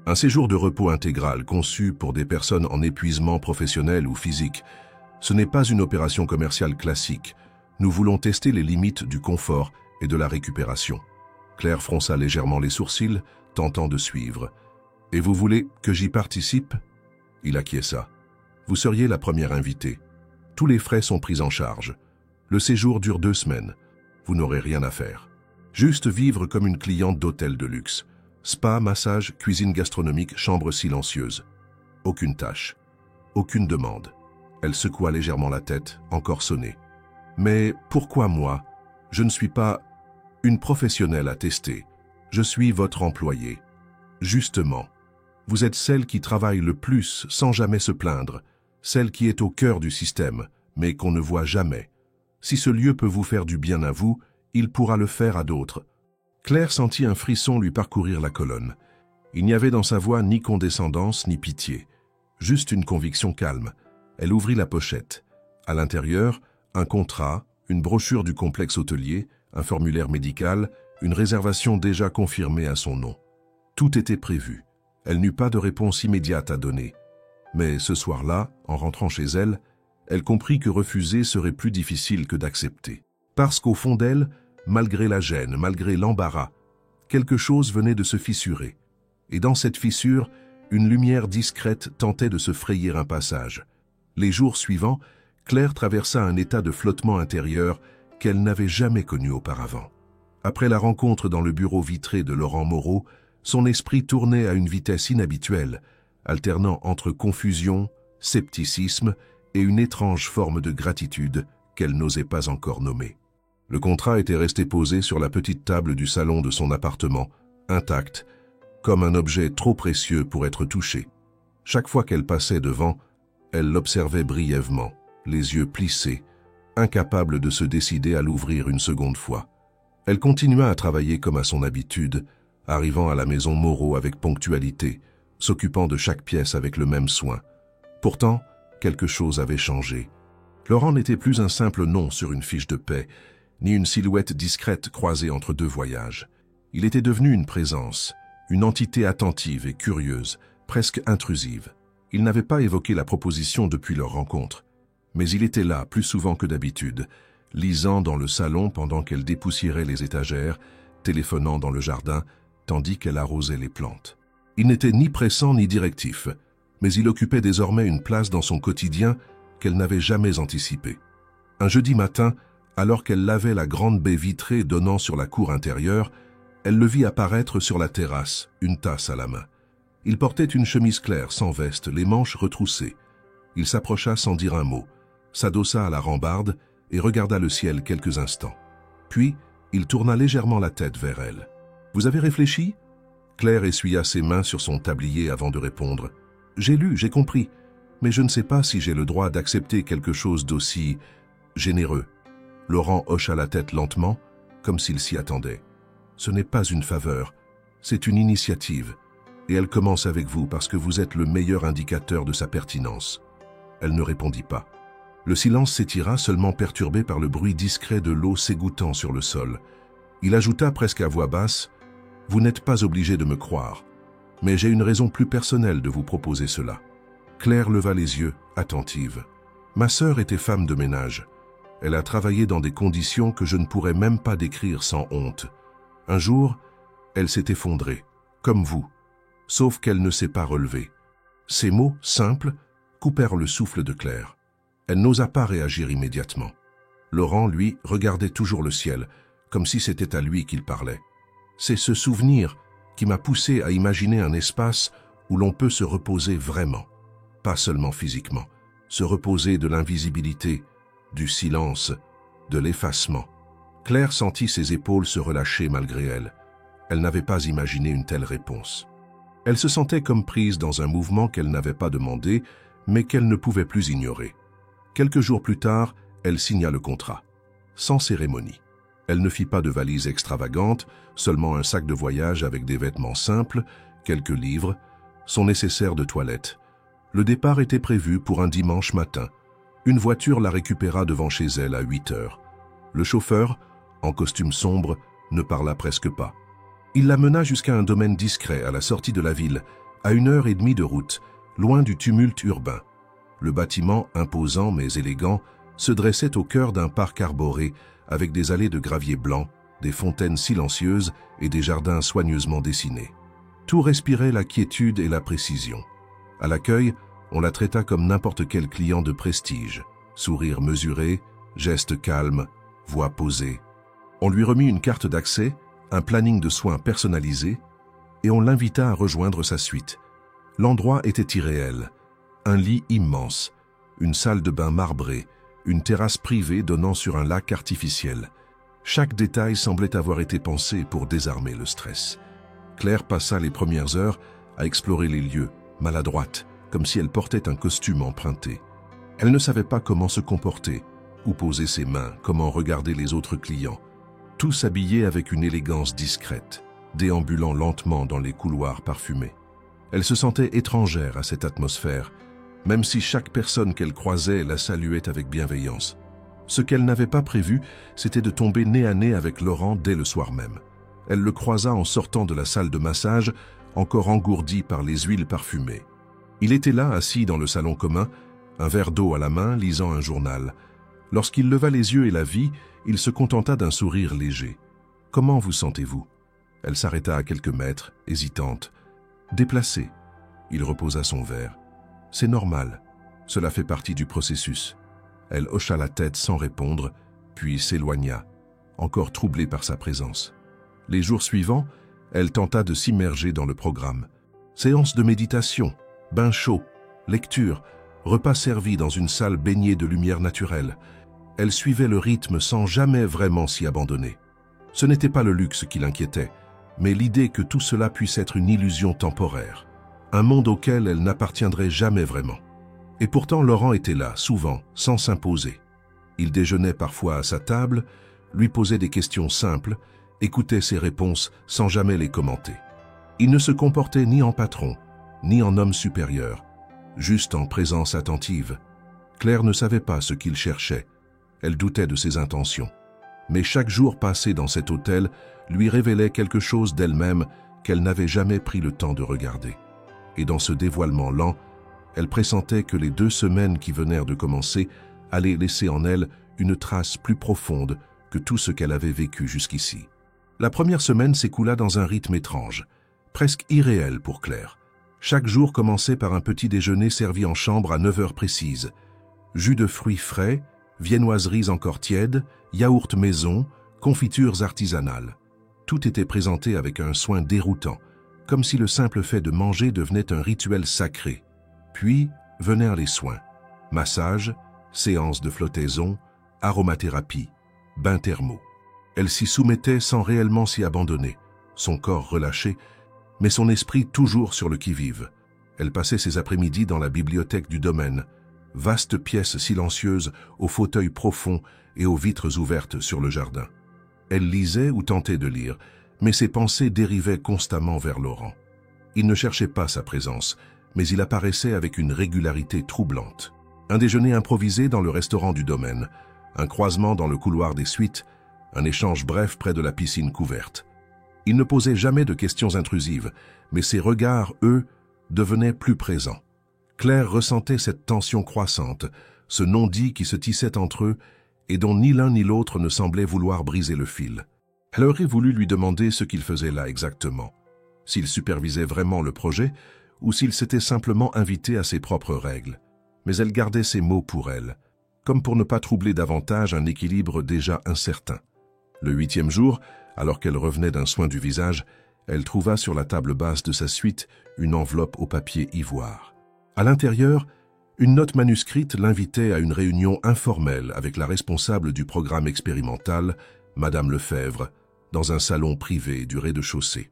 Un séjour de repos intégral conçu pour des personnes en épuisement professionnel ou physique. Ce n'est pas une opération commerciale classique. Nous voulons tester les limites du confort et de la récupération. » Claire fronça légèrement les sourcils, tentant de suivre. « Et vous voulez que j'y participe ?» Il acquiesça. « Vous seriez la première invitée. Tous les frais sont pris en charge. Le séjour dure 2 semaines. Vous n'aurez rien à faire. Juste vivre comme une cliente d'hôtel de luxe. Spa, massage, cuisine gastronomique, chambre silencieuse. Aucune tâche. Aucune demande. » Elle secoua légèrement la tête, encore sonnée. « Mais pourquoi moi? Je ne suis pas une professionnelle à tester. Je suis votre employée. Justement, vous êtes celle qui travaille le plus sans jamais se plaindre, celle qui est au cœur du système, mais qu'on ne voit jamais. Si ce lieu peut vous faire du bien à vous, il pourra le faire à d'autres. » Claire sentit un frisson lui parcourir la colonne. Il n'y avait dans sa voix ni condescendance ni pitié, juste une conviction calme. Elle ouvrit la pochette. À l'intérieur, un contrat, une brochure du complexe hôtelier, un formulaire médical, une réservation déjà confirmée à son nom. Tout était prévu. Elle n'eut pas de réponse immédiate à donner. Mais ce soir-là, en rentrant chez elle, elle comprit que refuser serait plus difficile que d'accepter. Parce qu'au fond d'elle, malgré la gêne, malgré l'embarras, quelque chose venait de se fissurer. Et dans cette fissure, une lumière discrète tentait de se frayer un passage. Les jours suivants, Claire traversa un état de flottement intérieur qu'elle n'avait jamais connu auparavant. Après la rencontre dans le bureau vitré de Laurent Moreau, Son esprit tournait à une vitesse inhabituelle, alternant entre confusion, scepticisme et une étrange forme de gratitude qu'elle n'osait pas encore nommer. Le contrat était resté posé sur la petite table du salon de son appartement, intact, comme un objet trop précieux pour être touché. Chaque fois qu'elle passait devant, elle l'observait brièvement, les yeux plissés, incapable de se décider à l'ouvrir une seconde fois. Elle continua à travailler comme à son habitude, arrivant à la maison Moreau avec ponctualité, s'occupant de chaque pièce avec le même soin. Pourtant, quelque chose avait changé. Laurent n'était plus un simple nom sur une fiche de paie, ni une silhouette discrète croisée entre deux voyages. Il était devenu une présence, une entité attentive et curieuse, presque intrusive. Il n'avait pas évoqué la proposition depuis leur rencontre, mais il était là plus souvent que d'habitude, lisant dans le salon pendant qu'elle dépoussiérait les étagères, téléphonant dans le jardin, tandis qu'elle arrosait les plantes. Il n'était ni pressant ni directif, mais il occupait désormais une place dans son quotidien qu'elle n'avait jamais anticipée. Un jeudi matin, alors qu'elle lavait la grande baie vitrée donnant sur la cour intérieure, elle le vit apparaître sur la terrasse, une tasse à la main. Il portait une chemise claire, sans veste, les manches retroussées. Il s'approcha sans dire un mot, s'adossa à la rambarde et regarda le ciel quelques instants. Puis, il tourna légèrement la tête vers elle. « Vous avez réfléchi ?» Claire essuya ses mains sur son tablier avant de répondre. « J'ai lu, j'ai compris, mais je ne sais pas si j'ai le droit d'accepter quelque chose d'aussi généreux. » Laurent hocha la tête lentement, comme s'il s'y attendait. « Ce n'est pas une faveur, c'est une initiative, et elle commence avec vous parce que vous êtes le meilleur indicateur de sa pertinence. » Elle ne répondit pas. Le silence s'étira, seulement perturbé par le bruit discret de l'eau s'égouttant sur le sol. Il ajouta presque à voix basse, « Vous n'êtes pas obligé de me croire, mais j'ai une raison plus personnelle de vous proposer cela. » Claire leva les yeux, attentive. « Ma sœur était femme de ménage. Elle a travaillé dans des conditions que je ne pourrais même pas décrire sans honte. Un jour, elle s'est effondrée, comme vous, sauf qu'elle ne s'est pas relevée. » Ces mots, simples, coupèrent le souffle de Claire. Elle n'osa pas réagir immédiatement. Laurent, lui, regardait toujours le ciel, comme si c'était à lui qu'il parlait. C'est ce souvenir qui m'a poussé à imaginer un espace où l'on peut se reposer vraiment, pas seulement physiquement, se reposer de l'invisibilité, du silence, de l'effacement. Claire sentit ses épaules se relâcher malgré elle. Elle n'avait pas imaginé une telle réponse. Elle se sentait comme prise dans un mouvement qu'elle n'avait pas demandé, mais qu'elle ne pouvait plus ignorer. Quelques jours plus tard, elle signa le contrat, sans cérémonie. Elle ne fit pas de valise extravagante, seulement un sac de voyage avec des vêtements simples, quelques livres, son nécessaire de toilette. Le départ était prévu pour un dimanche matin. Une voiture la récupéra devant chez elle à 8 heures. Le chauffeur, en costume sombre, ne parla presque pas. Il la mena jusqu'à un domaine discret à la sortie de la ville, à 1h30 de route, loin du tumulte urbain. Le bâtiment, imposant mais élégant, se dressait au cœur d'un parc arboré avec des allées de gravier blanc, des fontaines silencieuses et des jardins soigneusement dessinés. Tout respirait la quiétude et la précision. À l'accueil, on la traita comme n'importe quel client de prestige. Sourire mesuré, gestes calmes, voix posée. On lui remit une carte d'accès, un planning de soins personnalisé, et on l'invita à rejoindre sa suite. L'endroit était irréel. Un lit immense, une salle de bain marbrée, une terrasse privée donnant sur un lac artificiel. Chaque détail semblait avoir été pensé pour désarmer le stress. Claire passa les premières heures à explorer les lieux, maladroite, comme si elle portait un costume emprunté. Elle ne savait pas comment se comporter, où poser ses mains, comment regarder les autres clients. Tous habillés avec une élégance discrète, déambulant lentement dans les couloirs parfumés. Elle se sentait étrangère à cette atmosphère, même si chaque personne qu'elle croisait la saluait avec bienveillance. Ce qu'elle n'avait pas prévu, c'était de tomber nez à nez avec Laurent dès le soir même. Elle le croisa en sortant de la salle de massage, encore engourdi par les huiles parfumées. Il était là, assis dans le salon commun, un verre d'eau à la main, lisant un journal. Lorsqu'il leva les yeux et la vit, il se contenta d'un sourire léger. « Comment vous sentez-vous » Elle s'arrêta à quelques mètres, hésitante. « Déplacée. » Il reposa son verre. « C'est normal. Cela fait partie du processus. » Elle hocha la tête sans répondre, puis s'éloigna, encore troublée par sa présence. Les jours suivants, Elle tenta de s'immerger dans le programme. Séance de méditation, bain chaud, lecture, repas servis dans une salle baignée de lumière naturelle. Elle suivait le rythme sans jamais vraiment s'y abandonner. Ce n'était pas le luxe qui l'inquiétait, mais l'idée que tout cela puisse être une illusion temporaire. Un monde auquel elle n'appartiendrait jamais vraiment. Et pourtant Laurent était là, souvent, sans s'imposer. Il déjeunait parfois à sa table, lui posait des questions simples, écoutait ses réponses sans jamais les commenter. Il ne se comportait ni en patron, ni en homme supérieur, juste en présence attentive. Claire ne savait pas ce qu'il cherchait. Elle doutait de ses intentions. Mais chaque jour passé dans cet hôtel lui révélait quelque chose d'elle-même qu'elle n'avait jamais pris le temps de regarder. Et dans ce dévoilement lent, elle pressentait que les 2 semaines qui venaient de commencer allaient laisser en elle une trace plus profonde que tout ce qu'elle avait vécu jusqu'ici. La première semaine s'écoula dans un rythme étrange, presque irréel pour Claire. Chaque jour commençait par un petit déjeuner servi en chambre à 9 heures précises. Jus de fruits frais, viennoiseries encore tièdes, yaourts maison, confitures artisanales. Tout était présenté avec un soin déroutant, comme si le simple fait de manger devenait un rituel sacré. Puis vinrent les soins. Massage, séances de flottaison, aromathérapie, bains thermaux. Elle s'y soumettait sans réellement s'y abandonner, son corps relâché, mais son esprit toujours sur le qui-vive. Elle passait ses après-midi dans la bibliothèque du domaine, vaste pièce silencieuse aux fauteuils profonds et aux vitres ouvertes sur le jardin. Elle lisait ou tentait de lire, mais ses pensées dérivaient constamment vers Laurent. Il ne cherchait pas sa présence, mais il apparaissait avec une régularité troublante. Un déjeuner improvisé dans le restaurant du domaine, un croisement dans le couloir des suites, un échange bref près de la piscine couverte. Il ne posait jamais de questions intrusives, mais ses regards, eux, devenaient plus présents. Claire ressentait cette tension croissante, ce non-dit qui se tissait entre eux et dont ni l'un ni l'autre ne semblait vouloir briser le fil. Elle aurait voulu lui demander ce qu'il faisait là exactement, s'il supervisait vraiment le projet ou s'il s'était simplement invité à ses propres règles. Mais elle gardait ses mots pour elle, comme pour ne pas troubler davantage un équilibre déjà incertain. Le 8e jour, alors qu'elle revenait d'un soin du visage, elle trouva sur la table basse de sa suite une enveloppe au papier ivoire. À l'intérieur, une note manuscrite l'invitait à une réunion informelle avec la responsable du programme expérimental, Madame Lefebvre, dans un salon privé du rez-de-chaussée.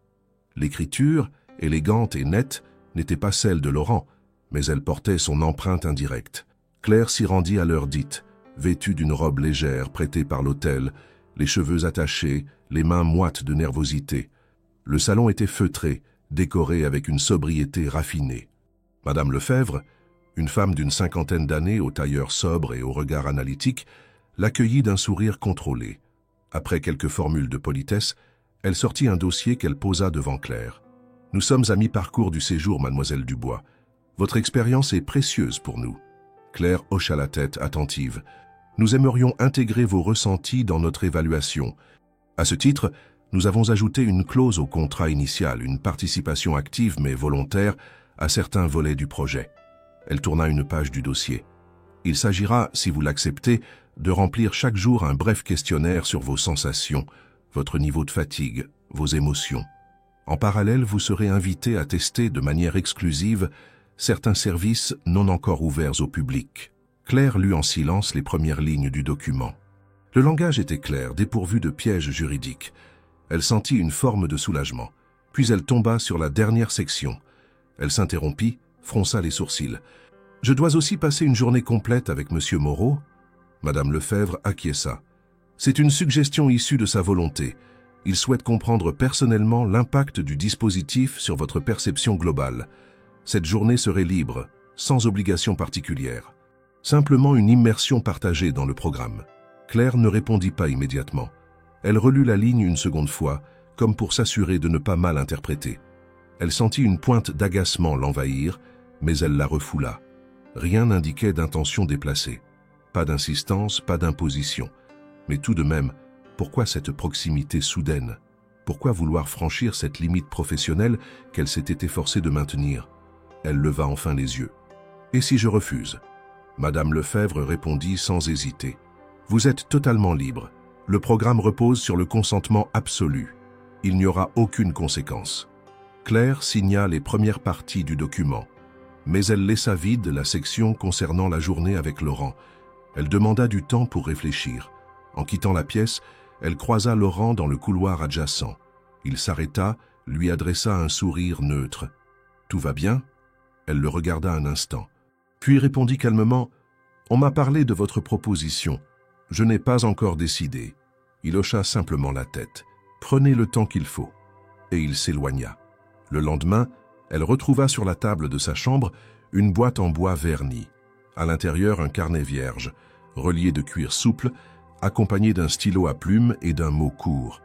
L'écriture, élégante et nette, n'était pas celle de Laurent, mais elle portait son empreinte indirecte. Claire s'y rendit à l'heure dite, vêtue d'une robe légère prêtée par l'hôtel, les cheveux attachés, les mains moites de nervosité. Le salon était feutré, décoré avec une sobriété raffinée. Madame Lefebvre, une femme d'une 50aine d'années au tailleur sobre et au regard analytique, l'accueillit d'un sourire contrôlé. Après quelques formules de politesse, elle sortit un dossier qu'elle posa devant Claire. « Nous sommes à mi-parcours du séjour, mademoiselle Dubois. Votre expérience est précieuse pour nous. » Claire hocha la tête, attentive. « Nous aimerions intégrer vos ressentis dans notre évaluation. À ce titre, nous avons ajouté une clause au contrat initial, une participation active mais volontaire à certains volets du projet. » Elle tourna une page du dossier. « Il s'agira, si vous l'acceptez, de remplir chaque jour un bref questionnaire sur vos sensations, votre niveau de fatigue, vos émotions. En parallèle, vous serez invité à tester de manière exclusive certains services non encore ouverts au public. » Claire lut en silence les premières lignes du document. Le langage était clair, dépourvu de pièges juridiques. Elle sentit une forme de soulagement. Puis elle tomba sur la dernière section. Elle s'interrompit, fronça les sourcils. « Je dois aussi passer une journée complète avec Monsieur Moreau ?» Madame Lefebvre acquiesça. « C'est une suggestion issue de sa volonté. Il souhaite comprendre personnellement l'impact du dispositif sur votre perception globale. Cette journée serait libre, sans obligation particulière. Simplement une immersion partagée dans le programme. » Claire ne répondit pas immédiatement. Elle relut la ligne une seconde fois, comme pour s'assurer de ne pas mal interpréter. Elle sentit une pointe d'agacement l'envahir, mais elle la refoula. Rien n'indiquait d'intention déplacée. Pas d'insistance, pas d'imposition. Mais tout de même, pourquoi cette proximité soudaine? Pourquoi vouloir franchir cette limite professionnelle qu'elle s'était efforcée de maintenir? Elle leva enfin les yeux. « Et si je refuse ?» Madame Lefebvre répondit sans hésiter. « Vous êtes totalement libre. Le programme repose sur le consentement absolu. Il n'y aura aucune conséquence. Claire signa les premières parties du document, mais elle laissa vide la section concernant la journée avec Laurent. Elle demanda du temps pour réfléchir. En quittant la pièce, elle croisa Laurent dans le couloir adjacent. Il s'arrêta, lui adressa un sourire neutre. « Tout va bien ?» Elle le regarda un instant, puis répondit calmement « On m'a parlé de votre proposition. Je n'ai pas encore décidé. » Il hocha simplement la tête. « Prenez le temps qu'il faut. » Et il s'éloigna. Le lendemain, elle retrouva sur la table de sa chambre une boîte en bois verni. À l'intérieur, un carnet vierge, relié de cuir souple, accompagné d'un stylo à plume et d'un mot court,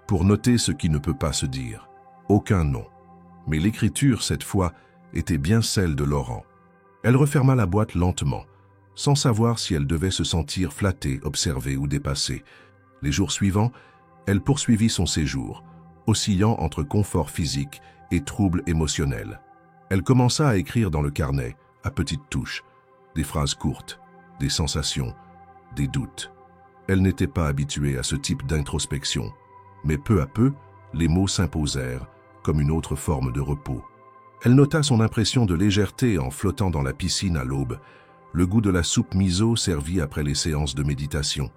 pour noter ce qui ne peut pas se dire. Aucun nom. Mais l'écriture, cette fois, était bien celle de Laurent. Elle referma la boîte lentement, sans savoir si elle devait se sentir flattée, observée ou dépassée. Les jours suivants, elle poursuivit son séjour, oscillant entre confort physique et troubles émotionnels. Elle commença à écrire dans le carnet, à petites touches, des phrases courtes, des sensations, des doutes. Elle n'était pas habituée à ce type d'introspection, mais peu à peu, les mots s'imposèrent comme une autre forme de repos. Elle nota son impression de légèreté en flottant dans la piscine à l'aube, le goût de la soupe miso servie après les séances de méditation,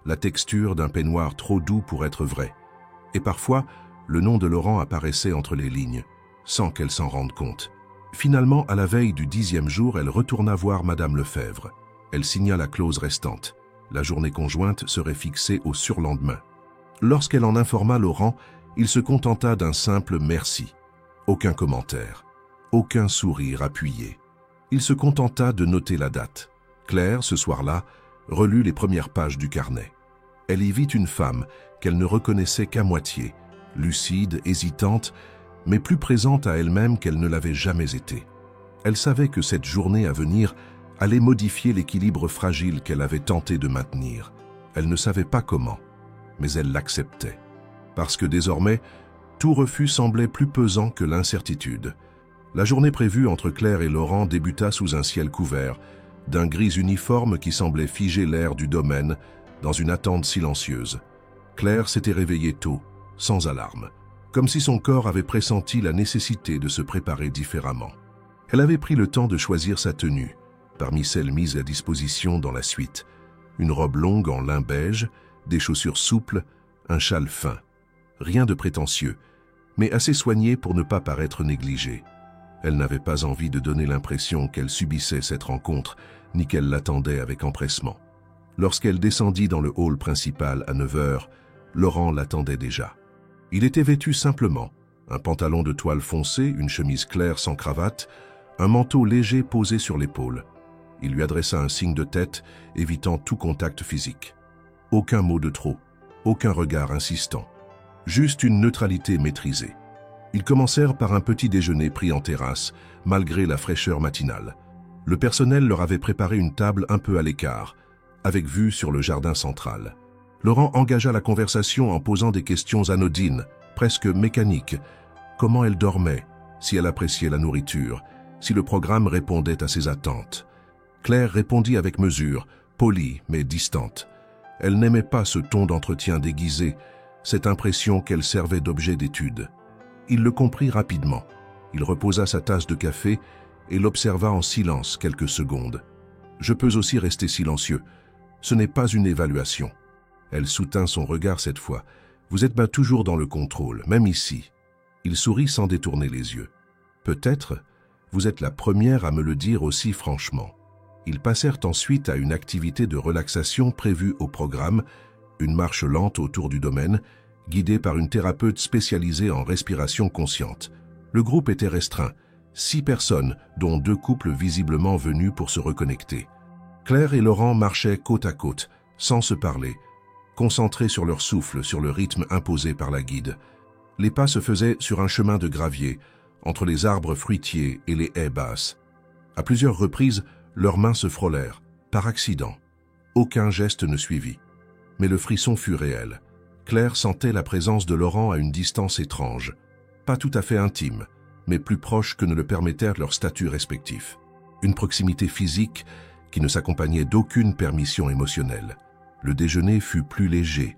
la texture d'un peignoir trop doux pour être vrai. Et parfois, le nom de Laurent apparaissait entre les lignes, sans qu'elle s'en rende compte. Finalement, à la veille du 10e jour, elle retourna voir Madame Lefebvre. Elle signa la clause restante. La journée conjointe serait fixée au surlendemain. Lorsqu'elle en informa Laurent, il se contenta d'un simple merci. Aucun commentaire, aucun sourire appuyé. Il se contenta de noter la date. Claire, ce soir-là, relut les premières pages du carnet. Elle y vit une femme qu'elle ne reconnaissait qu'à moitié, lucide, hésitante, mais plus présente à elle-même qu'elle ne l'avait jamais été. Elle savait que cette journée à venir allait modifier l'équilibre fragile qu'elle avait tenté de maintenir. Elle ne savait pas comment, mais elle l'acceptait. Parce que désormais, tout refus semblait plus pesant que l'incertitude. La journée prévue entre Claire et Laurent débuta sous un ciel couvert, d'un gris uniforme qui semblait figer l'air du domaine dans une attente silencieuse. Claire s'était réveillée tôt, sans alarme, comme si son corps avait pressenti la nécessité de se préparer différemment. Elle avait pris le temps de choisir sa tenue, parmi celles mises à disposition dans la suite. Une robe longue en lin beige, des chaussures souples, un châle fin. Rien de prétentieux, mais assez soigné pour ne pas paraître négligée. Elle n'avait pas envie de donner l'impression qu'elle subissait cette rencontre, ni qu'elle l'attendait avec empressement. Lorsqu'elle descendit dans le hall principal à 9 heures, Laurent l'attendait déjà. Il était vêtu simplement, un pantalon de toile foncée, une chemise claire sans cravate, un manteau léger posé sur l'épaule. Il lui adressa un signe de tête, évitant tout contact physique. Aucun mot de trop, aucun regard insistant, juste une neutralité maîtrisée. Ils commencèrent par un petit déjeuner pris en terrasse, malgré la fraîcheur matinale. Le personnel leur avait préparé une table un peu à l'écart, avec vue sur le jardin central. Laurent engagea la conversation en posant des questions anodines, presque mécaniques. Comment elle dormait, si elle appréciait la nourriture, si le programme répondait à ses attentes. Claire répondit avec mesure, polie mais distante. Elle n'aimait pas ce ton d'entretien déguisé, cette impression qu'elle servait d'objet d'étude. Il le comprit rapidement. Il reposa sa tasse de café et l'observa en silence quelques secondes. « Je peux aussi rester silencieux. Ce n'est pas une évaluation. » Elle soutint son regard cette fois. « Vous êtes toujours dans le contrôle, même ici. » Il sourit sans détourner les yeux. « Peut-être, vous êtes la première à me le dire aussi franchement. » Ils passèrent ensuite à une activité de relaxation prévue au programme, une marche lente autour du domaine, guidée par une thérapeute spécialisée en respiration consciente. Le groupe était restreint, 6 personnes, dont 2 couples visiblement venus pour se reconnecter. Claire et Laurent marchaient côte à côte, sans se parler, concentrés sur leur souffle, sur le rythme imposé par la guide. Les pas se faisaient sur un chemin de gravier, entre les arbres fruitiers et les haies basses. À plusieurs reprises, leurs mains se frôlèrent, par accident. Aucun geste ne suivit. Mais le frisson fut réel. Claire sentait la présence de Laurent à une distance étrange, pas tout à fait intime, mais plus proche que ne le permettèrent leurs statuts respectifs. Une proximité physique qui ne s'accompagnait d'aucune permission émotionnelle. Le déjeuner fut plus léger.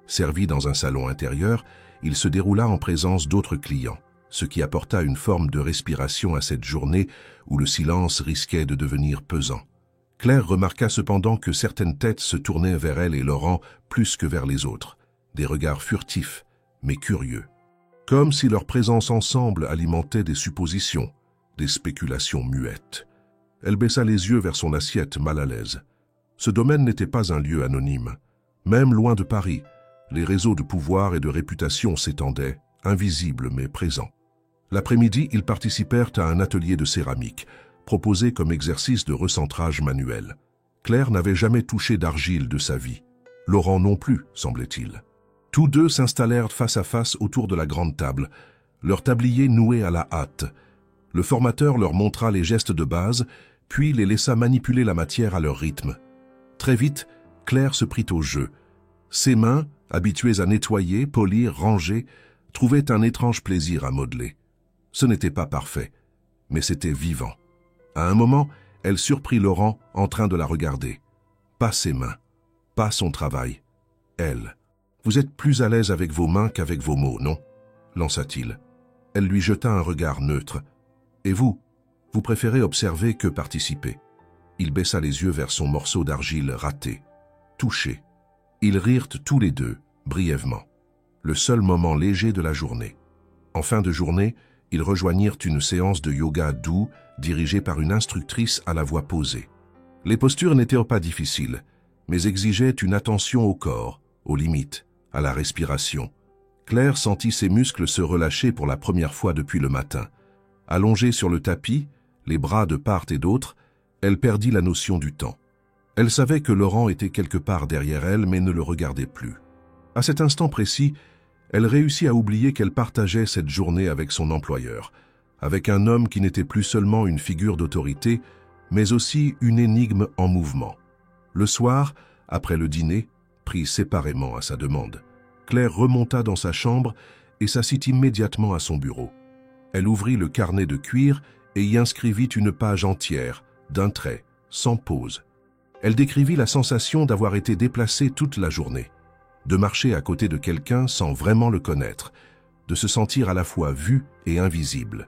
Servi dans un salon intérieur, il se déroula en présence d'autres clients, ce qui apporta une forme de respiration à cette journée où le silence risquait de devenir pesant. Claire remarqua cependant que certaines têtes se tournaient vers elle et Laurent plus que vers les autres, des regards furtifs, mais curieux. Comme si leur présence ensemble alimentait des suppositions, des spéculations muettes. Elle baissa les yeux vers son assiette mal à l'aise. Ce domaine n'était pas un lieu anonyme. Même loin de Paris, les réseaux de pouvoir et de réputation s'étendaient, invisibles mais présents. L'après-midi, ils participèrent à un atelier de céramique, proposé comme exercice de recentrage manuel. Claire n'avait jamais touché d'argile de sa vie. Laurent non plus, semblait-il. Tous deux s'installèrent face à face autour de la grande table, leur tablier noué à la hâte. Le formateur leur montra les gestes de base, puis les laissa manipuler la matière à leur rythme. Très vite, Claire se prit au jeu. Ses mains, habituées à nettoyer, polir, ranger, trouvaient un étrange plaisir à modeler. Ce n'était pas parfait, mais c'était vivant. À un moment, elle surprit Laurent en train de la regarder. Pas ses mains, pas son travail. Elle. « Vous êtes plus à l'aise avec vos mains qu'avec vos mots, non ?» lança-t-il. Elle lui jeta un regard neutre. « Et vous préférez observer que participer ?» Il baissa les yeux vers son morceau d'argile raté, touché. Ils rirent tous les deux, brièvement. Le seul moment léger de la journée. En fin de journée, ils rejoignirent une séance de yoga doux, dirigée par une instructrice à la voix posée. Les postures n'étaient pas difficiles, mais exigeaient une attention au corps, aux limites, à la respiration. Claire sentit ses muscles se relâcher pour la première fois depuis le matin. Allongée sur le tapis, les bras de part et d'autre, elle perdit la notion du temps. Elle savait que Laurent était quelque part derrière elle, mais ne le regardait plus. À cet instant précis, elle réussit à oublier qu'elle partageait cette journée avec son employeur, avec un homme qui n'était plus seulement une figure d'autorité, mais aussi une énigme en mouvement. Le soir, après le dîner, pris séparément à sa demande, Claire remonta dans sa chambre et s'assit immédiatement à son bureau. Elle ouvrit le carnet de cuir et y inscrivit une page entière, d'un trait, sans pause. Elle décrivit la sensation d'avoir été déplacée toute la journée, de marcher à côté de quelqu'un sans vraiment le connaître, de se sentir à la fois vue et invisible.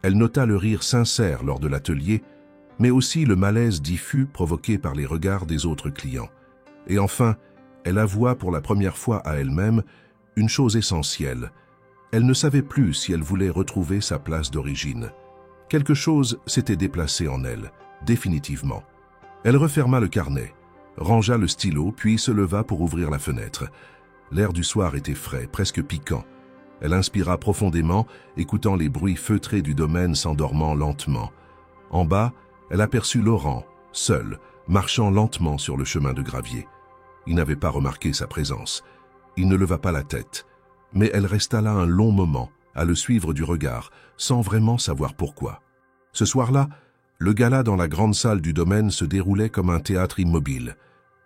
Elle nota le rire sincère lors de l'atelier, mais aussi le malaise diffus provoqué par les regards des autres clients. Et enfin, elle avoua pour la première fois à elle-même une chose essentielle. Elle ne savait plus si elle voulait retrouver sa place d'origine. Quelque chose s'était déplacé en elle, définitivement. Elle referma le carnet, rangea le stylo, puis se leva pour ouvrir la fenêtre. L'air du soir était frais, presque piquant. Elle inspira profondément, écoutant les bruits feutrés du domaine s'endormant lentement. En bas, elle aperçut Laurent, seul, marchant lentement sur le chemin de gravier. Il n'avait pas remarqué sa présence. Il ne leva pas la tête. Mais elle resta là un long moment, à le suivre du regard, sans vraiment savoir pourquoi. Ce soir-là, le gala dans la grande salle du domaine se déroulait comme un théâtre immobile,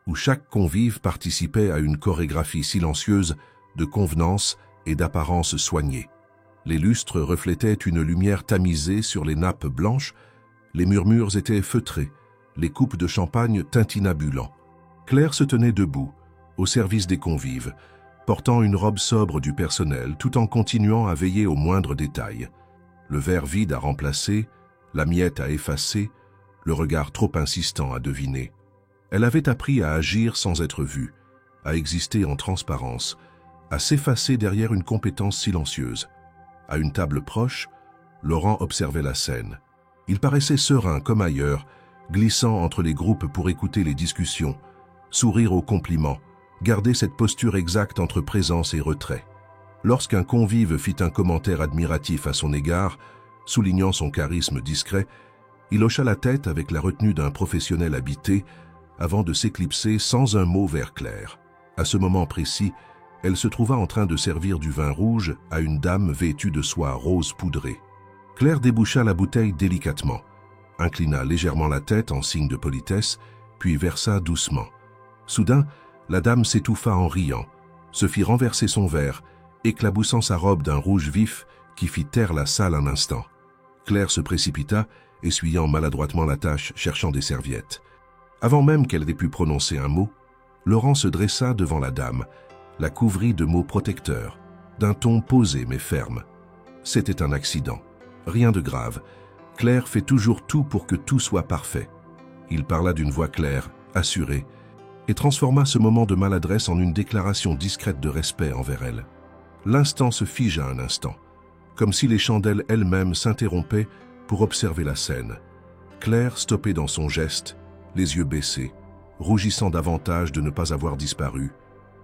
où chaque convive participait à une chorégraphie silencieuse de convenance et d'apparence soignée. Les lustres reflétaient une lumière tamisée sur les nappes blanches, les murmures étaient feutrés, les coupes de champagne tintinabulants. Claire se tenait debout, au service des convives, portant une robe sobre du personnel tout en continuant à veiller aux moindres détails. Le verre vide à remplacer, la miette à effacer, le regard trop insistant à deviner. Elle avait appris à agir sans être vue, à exister en transparence, à s'effacer derrière une compétence silencieuse. À une table proche, Laurent observait la scène. Il paraissait serein comme ailleurs, glissant entre les groupes pour écouter les discussions, sourire aux compliments, garder cette posture exacte entre présence et retrait. Lorsqu'un convive fit un commentaire admiratif à son égard, soulignant son charisme discret, il hocha la tête avec la retenue d'un professionnel habité, avant de s'éclipser sans un mot vers Claire. À ce moment précis, elle se trouva en train de servir du vin rouge à une dame vêtue de soie rose poudrée. Claire déboucha la bouteille délicatement, inclina légèrement la tête en signe de politesse, puis versa doucement. Soudain, la dame s'étouffa en riant, se fit renverser son verre, éclaboussant sa robe d'un rouge vif qui fit taire la salle un instant. Claire se précipita, essuyant maladroitement la tache, cherchant des serviettes. Avant même qu'elle ait pu prononcer un mot, Laurent se dressa devant la dame, la couvrit de mots protecteurs, d'un ton posé mais ferme. C'était un accident. Rien de grave. Claire fait toujours tout pour que tout soit parfait. Il parla d'une voix claire, assurée, et transforma ce moment de maladresse en une déclaration discrète de respect envers elle. L'instant se figea un instant, comme si les chandelles elles-mêmes s'interrompaient pour observer la scène. Claire stoppait dans son geste, les yeux baissés, rougissant davantage de ne pas avoir disparu,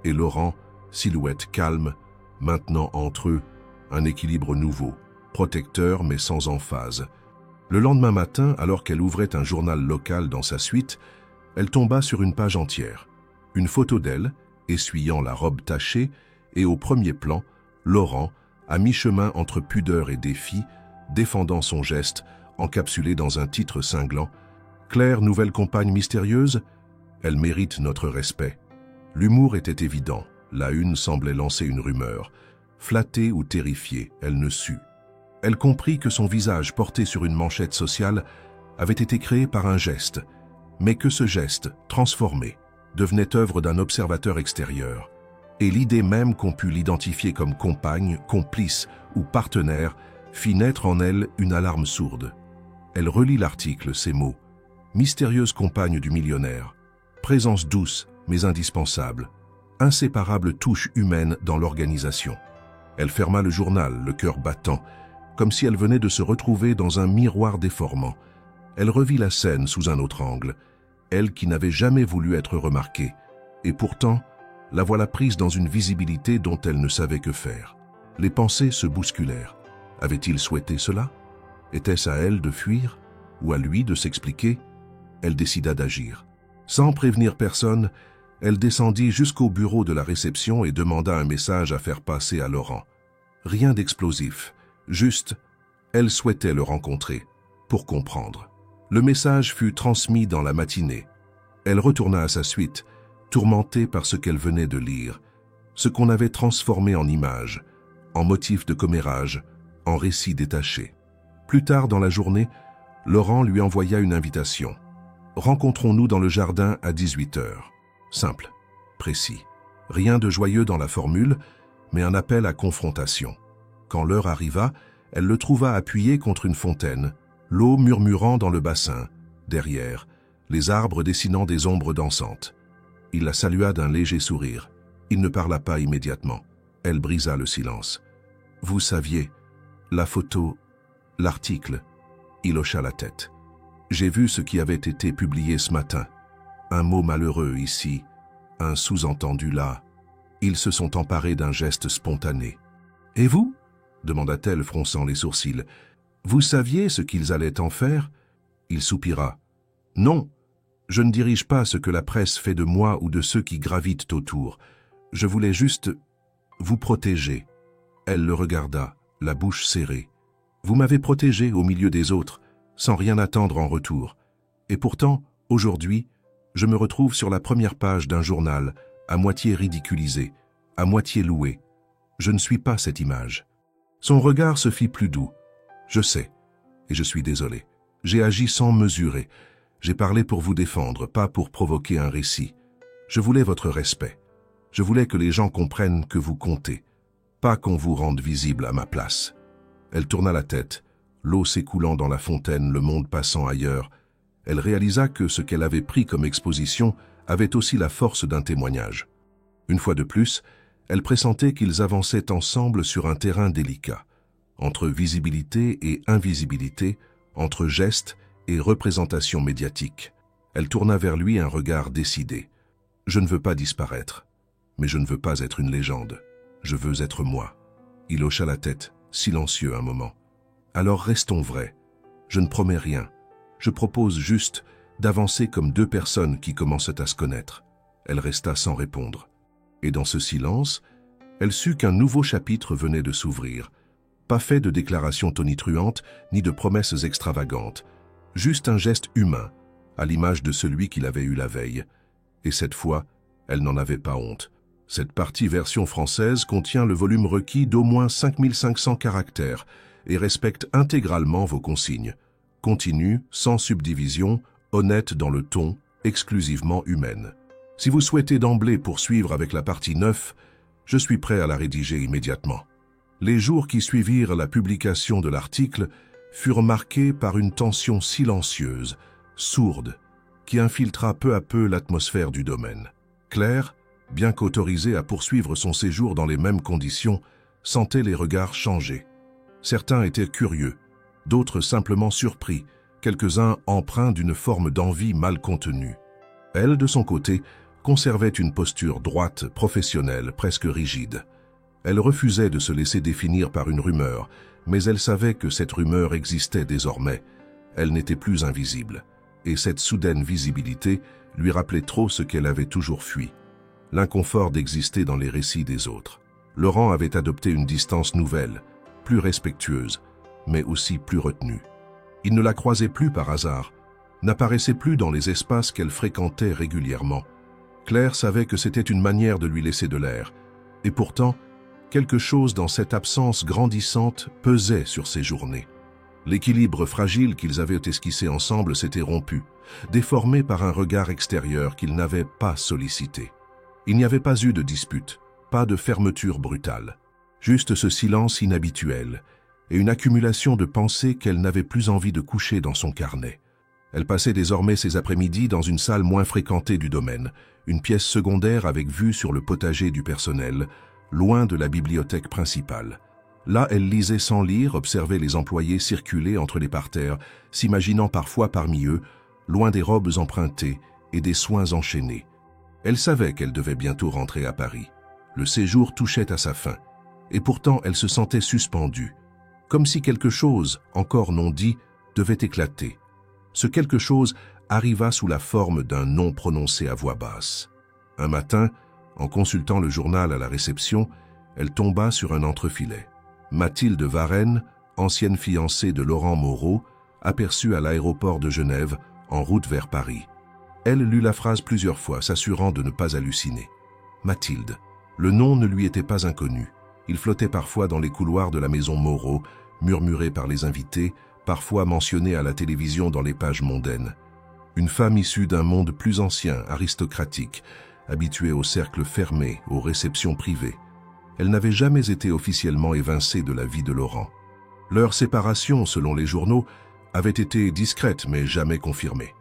et Laurent, silhouette calme, maintenant entre eux un équilibre nouveau, protecteur mais sans emphase. Le lendemain matin, alors qu'elle ouvrait un journal local dans sa suite, elle tomba sur une page entière. Une photo d'elle, essuyant la robe tachée, et au premier plan, Laurent, à mi-chemin entre pudeur et défi, défendant son geste, encapsulé dans un titre cinglant. Claire, nouvelle compagne mystérieuse, elle mérite notre respect. L'humour était évident, la une semblait lancer une rumeur. Flattée ou terrifiée, elle ne sut. Elle comprit que son visage porté sur une manchette sociale avait été créé par un geste, mais que ce geste, transformé, devenait œuvre d'un observateur extérieur. Et l'idée même qu'on put l'identifier comme compagne, complice ou partenaire fit naître en elle une alarme sourde. Elle relit l'article, ces mots. Mystérieuse compagne du millionnaire. Présence douce, mais indispensable. Inséparable touche humaine dans l'organisation. Elle ferma le journal, le cœur battant, comme si elle venait de se retrouver dans un miroir déformant. Elle revit la scène sous un autre angle, elle qui n'avait jamais voulu être remarquée, et pourtant, la voilà prise dans une visibilité dont elle ne savait que faire. Les pensées se bousculèrent. Avait-il souhaité cela? Était-ce à elle de fuir, ou à lui de s'expliquer? Elle décida d'agir. Sans prévenir personne, elle descendit jusqu'au bureau de la réception et demanda un message à faire passer à Laurent. Rien d'explosif, juste, elle souhaitait le rencontrer, pour comprendre. Le message fut transmis dans la matinée. Elle retourna à sa suite, tourmentée par ce qu'elle venait de lire, ce qu'on avait transformé en image, en motif de commérage, en récit détaché. Plus tard dans la journée, Laurent lui envoya une invitation. Rencontrons-nous dans le jardin à 18h. Simple, précis. Rien de joyeux dans la formule, mais un appel à confrontation. Quand l'heure arriva, elle le trouva appuyé contre une fontaine, l'eau murmurant dans le bassin, derrière, les arbres dessinant des ombres dansantes. Il la salua d'un léger sourire. Il ne parla pas immédiatement. Elle brisa le silence. « Vous saviez, la photo, l'article. » Il hocha la tête. « J'ai vu ce qui avait été publié ce matin. Un mot malheureux ici, un sous-entendu là. Ils se sont emparés d'un geste spontané. »« Et vous ?» demanda-t-elle, fronçant les sourcils. « Vous saviez ce qu'ils allaient en faire ?» Il soupira. « Non, je ne dirige pas ce que la presse fait de moi ou de ceux qui gravitent autour. Je voulais juste vous protéger. » Elle le regarda, la bouche serrée. « Vous m'avez protégé au milieu des autres, sans rien attendre en retour. Et pourtant, aujourd'hui, je me retrouve sur la première page d'un journal, à moitié ridiculisé, à moitié loué. Je ne suis pas cette image. » Son regard se fit plus doux. « Je sais, et je suis désolé. J'ai agi sans mesurer. J'ai parlé pour vous défendre, pas pour provoquer un récit. Je voulais votre respect. Je voulais que les gens comprennent que vous comptez, pas qu'on vous rende visible à ma place. » Elle tourna la tête, l'eau s'écoulant dans la fontaine, le monde passant ailleurs. Elle réalisa que ce qu'elle avait pris comme exposition avait aussi la force d'un témoignage. Une fois de plus, elle pressentait qu'ils avançaient ensemble sur un terrain délicat, entre visibilité et invisibilité, entre gestes et représentation médiatique. Elle tourna vers lui un regard décidé. « Je ne veux pas disparaître, mais je ne veux pas être une légende. Je veux être moi. » Il hocha la tête, silencieux un moment. « Alors restons vrais. Je ne promets rien. Je propose juste d'avancer comme deux personnes qui commencent à se connaître. » Elle resta sans répondre. Et dans ce silence, elle sut qu'un nouveau chapitre venait de s'ouvrir. Pas fait de déclarations tonitruantes ni de promesses extravagantes. Juste un geste humain, à l'image de celui qu'il avait eu la veille. Et cette fois, elle n'en avait pas honte. Cette partie version française contient le volume requis d'au moins 5500 caractères et respecte intégralement vos consignes. Continue, sans subdivision, honnête dans le ton, exclusivement humaine. Si vous souhaitez d'emblée poursuivre avec la partie 9, Je suis prêt à la rédiger immédiatement. » Les jours qui suivirent la publication de l'article furent marqués par une tension silencieuse, sourde, qui infiltra peu à peu l'atmosphère du domaine. Claire, bien qu'autorisée à poursuivre son séjour dans les mêmes conditions, sentait les regards changer. Certains étaient curieux, d'autres simplement surpris, quelques-uns empreints d'une forme d'envie mal contenue. Elle, de son côté, conservait une posture droite, professionnelle, presque rigide. Elle refusait de se laisser définir par une rumeur, mais elle savait que cette rumeur existait désormais. Elle n'était plus invisible, et cette soudaine visibilité lui rappelait trop ce qu'elle avait toujours fui, l'inconfort d'exister dans les récits des autres. Laurent avait adopté une distance nouvelle, plus respectueuse, mais aussi plus retenue. Il ne la croisait plus par hasard, n'apparaissait plus dans les espaces qu'elle fréquentait régulièrement. Claire savait que c'était une manière de lui laisser de l'air, et pourtant, quelque chose dans cette absence grandissante pesait sur ses journées. L'équilibre fragile qu'ils avaient esquissé ensemble s'était rompu, déformé par un regard extérieur qu'ils n'avaient pas sollicité. Il n'y avait pas eu de dispute, pas de fermeture brutale, juste ce silence inhabituel et une accumulation de pensées qu'elle n'avait plus envie de coucher dans son carnet. Elle passait désormais ses après-midi dans une salle moins fréquentée du domaine, une pièce secondaire avec vue sur le potager du personnel, loin de la bibliothèque principale. Là, elle lisait sans lire, observait les employés circuler entre les parterres, s'imaginant parfois parmi eux, loin des robes empruntées et des soins enchaînés. Elle savait qu'elle devait bientôt rentrer à Paris. Le séjour touchait à sa fin, et pourtant elle se sentait suspendue, comme si quelque chose, encore non dit, devait éclater. Ce quelque chose arriva sous la forme d'un nom prononcé à voix basse. Un matin, en consultant le journal à la réception, elle tomba sur un entrefilet. Mathilde Varenne, ancienne fiancée de Laurent Moreau, aperçue à l'aéroport de Genève, en route vers Paris. Elle lut la phrase plusieurs fois, s'assurant de ne pas halluciner. Mathilde. Le nom ne lui était pas inconnu. Il flottait parfois dans les couloirs de la maison Moreau, murmuré par les invités, parfois mentionné à la télévision dans les pages mondaines. Une femme issue d'un monde plus ancien, aristocratique, habituée aux cercles fermés, aux réceptions privées. Elle n'avait jamais été officiellement évincée de la vie de Laurent. Leur séparation, selon les journaux, avait été discrète mais jamais confirmée.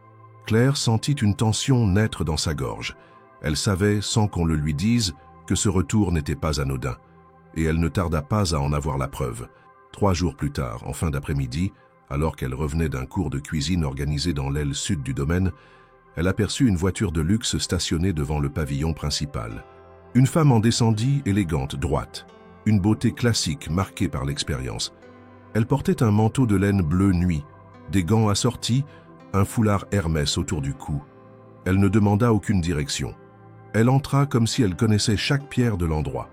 Claire sentit une tension naître dans sa gorge. Elle savait, sans qu'on le lui dise, que ce retour n'était pas anodin. Et elle ne tarda pas à en avoir la preuve. 3 jours plus tard, en fin d'après-midi, alors qu'elle revenait d'un cours de cuisine organisé dans l'aile sud du domaine, elle aperçut une voiture de luxe stationnée devant le pavillon principal. Une femme en descendit, élégante, droite, une beauté classique marquée par l'expérience. Elle portait un manteau de laine bleu nuit, des gants assortis, un foulard Hermès autour du cou. Elle ne demanda aucune direction. Elle entra comme si elle connaissait chaque pierre de l'endroit.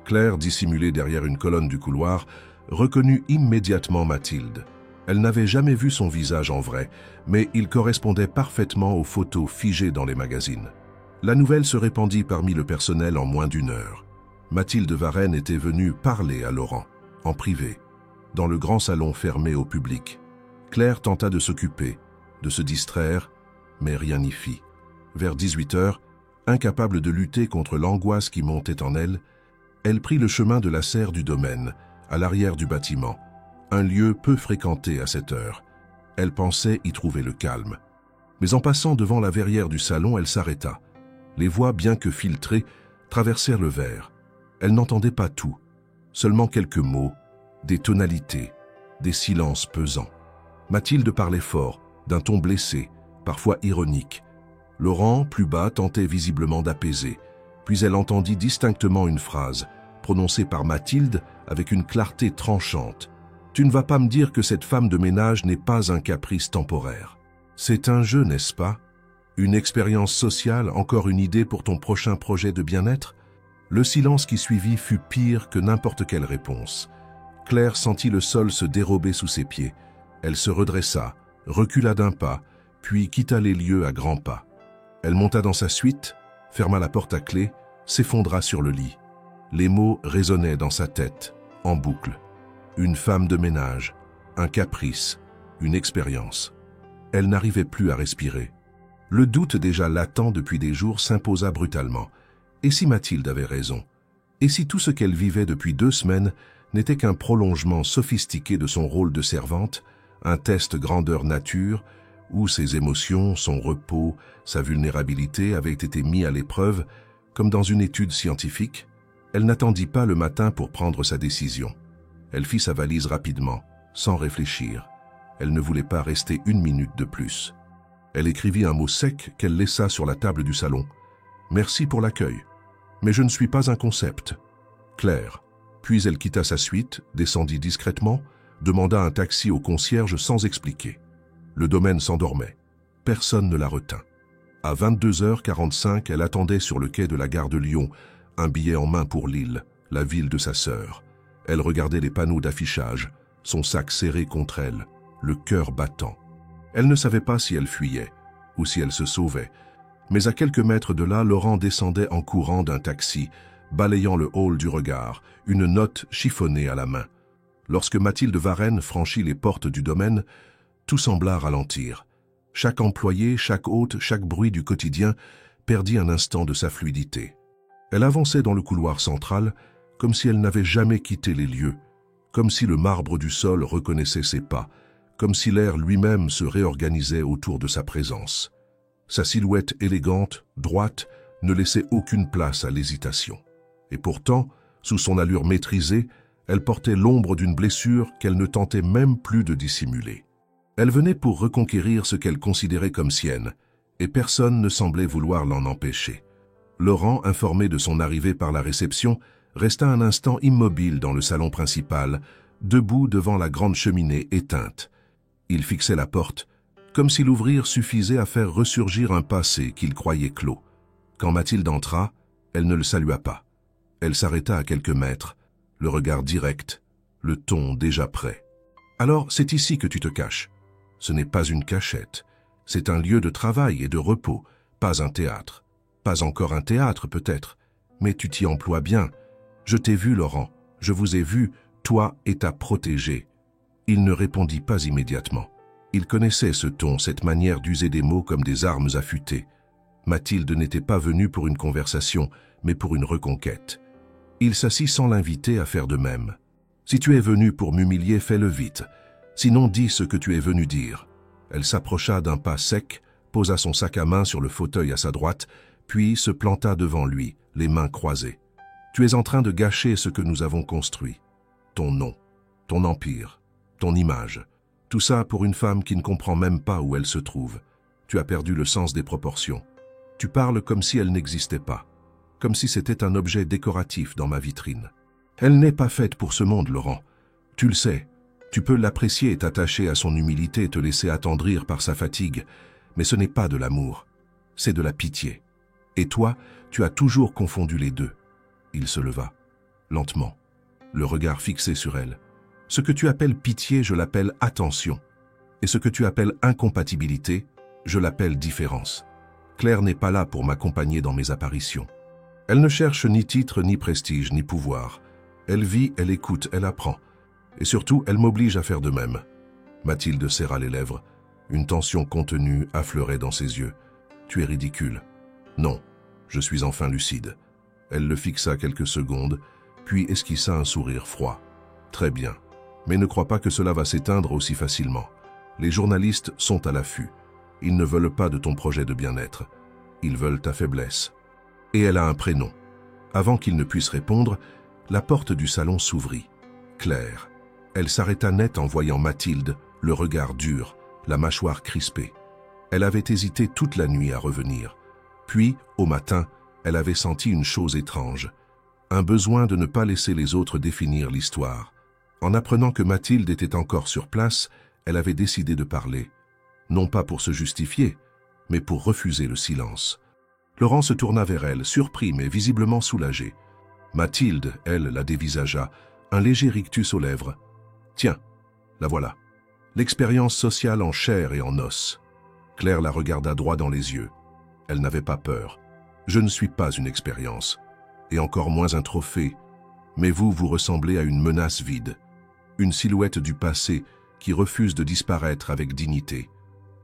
Claire, dissimulée derrière une colonne du couloir, reconnut immédiatement Mathilde. Elle n'avait jamais vu son visage en vrai, mais il correspondait parfaitement aux photos figées dans les magazines. La nouvelle se répandit parmi le personnel en moins d'1 heure. Mathilde Varenne était venue parler à Laurent, en privé, dans le grand salon fermé au public. Claire tenta de s'occuper, de se distraire, mais rien n'y fit. Vers 18 heures, incapable de lutter contre l'angoisse qui montait en elle, elle prit le chemin de la serre du domaine, à l'arrière du bâtiment, un lieu peu fréquenté à cette heure. Elle pensait y trouver le calme. Mais en passant devant la verrière du salon, elle s'arrêta. Les voix, bien que filtrées, traversèrent le verre. Elle n'entendait pas tout, seulement quelques mots, des tonalités, des silences pesants. Mathilde parlait fort, d'un ton blessé, parfois ironique. Laurent, plus bas, tentait visiblement d'apaiser. Puis elle entendit distinctement une phrase, prononcée par Mathilde avec une clarté tranchante. « Tu ne vas pas me dire que cette femme de ménage n'est pas un caprice temporaire. C'est un jeu, n'est-ce pas? Une expérience sociale, encore une idée pour ton prochain projet de bien-être ?» Le silence qui suivit fut pire que n'importe quelle réponse. Claire sentit le sol se dérober sous ses pieds. Elle se redressa, recula d'1 pas, puis quitta les lieux à grands pas. Elle monta dans sa suite, ferma la porte à clé, s'effondra sur le lit. Les mots résonnaient dans sa tête, en boucle. Une femme de ménage, un caprice, une expérience. Elle n'arrivait plus à respirer. Le doute déjà latent depuis des jours s'imposa brutalement. Et si Mathilde avait raison? Et si tout ce qu'elle vivait depuis 2 semaines n'était qu'un prolongement sophistiqué de son rôle de servante, un test grandeur nature, où ses émotions, son repos, sa vulnérabilité avaient été mis à l'épreuve, comme dans une étude scientifique, elle n'attendit pas le matin pour prendre sa décision. Elle fit sa valise rapidement, sans réfléchir. Elle ne voulait pas rester 1 minute de plus. Elle écrivit un mot sec qu'elle laissa sur la table du salon. « Merci pour l'accueil, mais je ne suis pas un concept. » Claire. Puis elle quitta sa suite, descendit discrètement, demanda un taxi au concierge sans expliquer. Le domaine s'endormait. Personne ne la retint. À 22h45, elle attendait sur le quai de la gare de Lyon, un billet en main pour Lille, la ville de sa sœur. Elle regardait les panneaux d'affichage, son sac serré contre elle, le cœur battant. Elle ne savait pas si elle fuyait ou si elle se sauvait, mais à quelques mètres de là, Laurent descendait en courant d'un taxi, balayant le hall du regard, une note chiffonnée à la main. Lorsque Mathilde Varenne franchit les portes du domaine, tout sembla ralentir. Chaque employé, chaque hôte, chaque bruit du quotidien perdit un instant de sa fluidité. Elle avançait dans le couloir central, comme si elle n'avait jamais quitté les lieux, comme si le marbre du sol reconnaissait ses pas, comme si l'air lui-même se réorganisait autour de sa présence. Sa silhouette élégante, droite, ne laissait aucune place à l'hésitation. Et pourtant, sous son allure maîtrisée, elle portait l'ombre d'une blessure qu'elle ne tentait même plus de dissimuler. Elle venait pour reconquérir ce qu'elle considérait comme sienne, et personne ne semblait vouloir l'en empêcher. Laurent, informé de son arrivée par la réception, resta un instant immobile dans le salon principal, debout devant la grande cheminée éteinte. Il fixait la porte, comme si l'ouvrir suffisait à faire ressurgir un passé qu'il croyait clos. Quand Mathilde entra, elle ne le salua pas. Elle s'arrêta à quelques mètres, le regard direct, le ton déjà prêt. « Alors, c'est ici que tu te caches. Ce n'est pas une cachette. C'est un lieu de travail et de repos, pas un théâtre. Pas encore un théâtre, peut-être, mais tu t'y emploies bien. Je t'ai vu, Laurent. Je vous ai vu, toi et ta protégée. » Il ne répondit pas immédiatement. Il connaissait ce ton, cette manière d'user des mots comme des armes affûtées. Mathilde n'était pas venue pour une conversation, mais pour une reconquête. Il s'assit sans l'inviter à faire de même. « Si tu es venu pour m'humilier, fais-le vite. Sinon, dis ce que tu es venu dire. » Elle s'approcha d'un pas sec, posa son sac à main sur le fauteuil à sa droite, puis se planta devant lui, les mains croisées. « Tu es en train de gâcher ce que nous avons construit. Ton nom, ton empire, ton image. Tout ça pour une femme qui ne comprend même pas où elle se trouve. Tu as perdu le sens des proportions. Tu parles comme si elle n'existait pas, comme si c'était un objet décoratif dans ma vitrine. Elle n'est pas faite pour ce monde, Laurent. Tu le sais. Tu peux l'apprécier et t'attacher à son humilité et te laisser attendrir par sa fatigue, mais ce n'est pas de l'amour, c'est de la pitié. Et toi, tu as toujours confondu les deux. » Il se leva, lentement, le regard fixé sur elle. « Ce que tu appelles pitié, je l'appelle attention. Et ce que tu appelles incompatibilité, je l'appelle différence. Claire n'est pas là pour m'accompagner dans mes apparitions. Elle ne cherche ni titre, ni prestige, ni pouvoir. Elle vit, elle écoute, elle apprend. Et surtout, elle m'oblige à faire de même. » Mathilde serra les lèvres. Une tension contenue affleurait dans ses yeux. « Tu es ridicule. » »« Non, je suis enfin lucide. » Elle le fixa quelques secondes, puis esquissa un sourire froid. « Très bien. Mais ne crois pas que cela va s'éteindre aussi facilement. Les journalistes sont à l'affût. Ils ne veulent pas de ton projet de bien-être. Ils veulent ta faiblesse. » Et elle a un prénom. Avant qu'il ne puisse répondre, la porte du salon s'ouvrit. Claire. Elle s'arrêta net en voyant Mathilde, le regard dur, la mâchoire crispée. Elle avait hésité toute la nuit à revenir. Puis, au matin, elle avait senti une chose étrange. Un besoin de ne pas laisser les autres définir l'histoire. En apprenant que Mathilde était encore sur place, elle avait décidé de parler. Non pas pour se justifier, mais pour refuser le silence. Laurent se tourna vers elle, surpris mais visiblement soulagé. Mathilde, elle, la dévisagea, un léger rictus aux lèvres. « Tiens, la voilà. L'expérience sociale en chair et en os. » Claire la regarda droit dans les yeux. Elle n'avait pas peur. « Je ne suis pas une expérience, et encore moins un trophée, mais vous ressemblez à une menace vide, une silhouette du passé qui refuse de disparaître avec dignité. »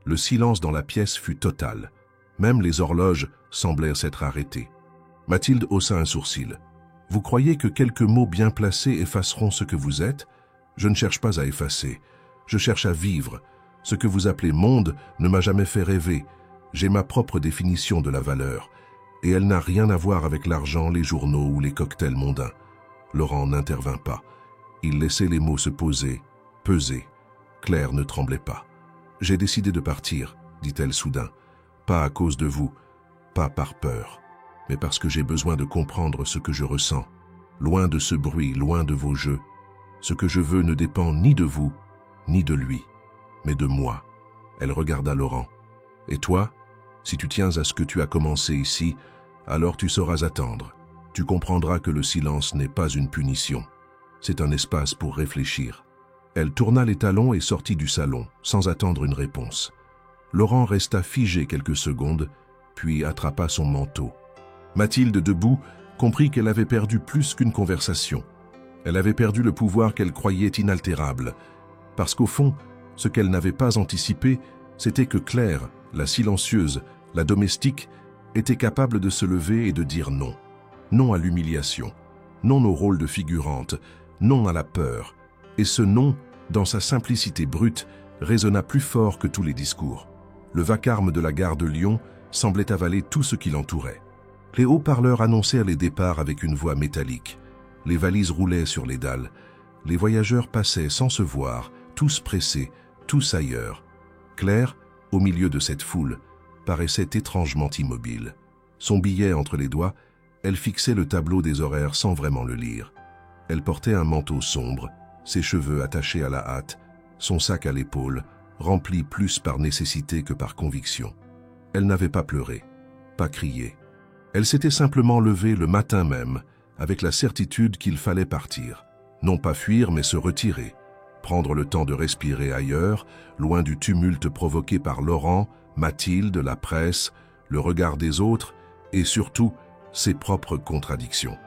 Le silence dans la pièce fut total. Même les horloges semblèrent s'être arrêtées. Mathilde haussa un sourcil. « Vous croyez que quelques mots bien placés effaceront ce que vous êtes? Je ne cherche pas à effacer. Je cherche à vivre. Ce que vous appelez monde ne m'a jamais fait rêver. J'ai ma propre définition de la valeur. Et elle n'a rien à voir avec l'argent, les journaux ou les cocktails mondains. Laurent n'intervint pas. Il laissait les mots se poser, peser. Claire ne tremblait pas. « J'ai décidé de partir », dit-elle soudain. « Pas à cause de vous, pas par peur, mais parce que j'ai besoin de comprendre ce que je ressens. Loin de ce bruit, loin de vos jeux. Ce que je veux ne dépend ni de vous, ni de lui, mais de moi. » Elle regarda Laurent. « Et toi, si tu tiens à ce que tu as commencé ici, alors tu sauras attendre. Tu comprendras que le silence n'est pas une punition. C'est un espace pour réfléchir. » Elle tourna les talons et sortit du salon, sans attendre une réponse. Laurent resta figé quelques secondes, puis attrapa son manteau. Mathilde, debout, comprit qu'elle avait perdu plus qu'une conversation. Elle avait perdu le pouvoir qu'elle croyait inaltérable, parce qu'au fond, ce qu'elle n'avait pas anticipé, c'était que Claire, la silencieuse, la domestique, était capable de se lever et de dire non. Non à l'humiliation, non au rôle de figurante, non à la peur. Et ce non, dans sa simplicité brute, résonna plus fort que tous les discours. Le vacarme de la gare de Lyon semblait avaler tout ce qui l'entourait. Les haut-parleurs annoncèrent les départs avec une voix métallique. Les valises roulaient sur les dalles. Les voyageurs passaient sans se voir, tous pressés, tous ailleurs. Claire, au milieu de cette foule, paraissait étrangement immobile. Son billet entre les doigts, elle fixait le tableau des horaires sans vraiment le lire. Elle portait un manteau sombre, ses cheveux attachés à la hâte, son sac à l'épaule, rempli plus par nécessité que par conviction. Elle n'avait pas pleuré, pas crié. Elle s'était simplement levée le matin même, avec la certitude qu'il fallait partir. Non pas fuir, mais se retirer. Prendre le temps de respirer ailleurs, loin du tumulte provoqué par Laurent, Mathilde, la presse, le regard des autres et surtout ses propres contradictions.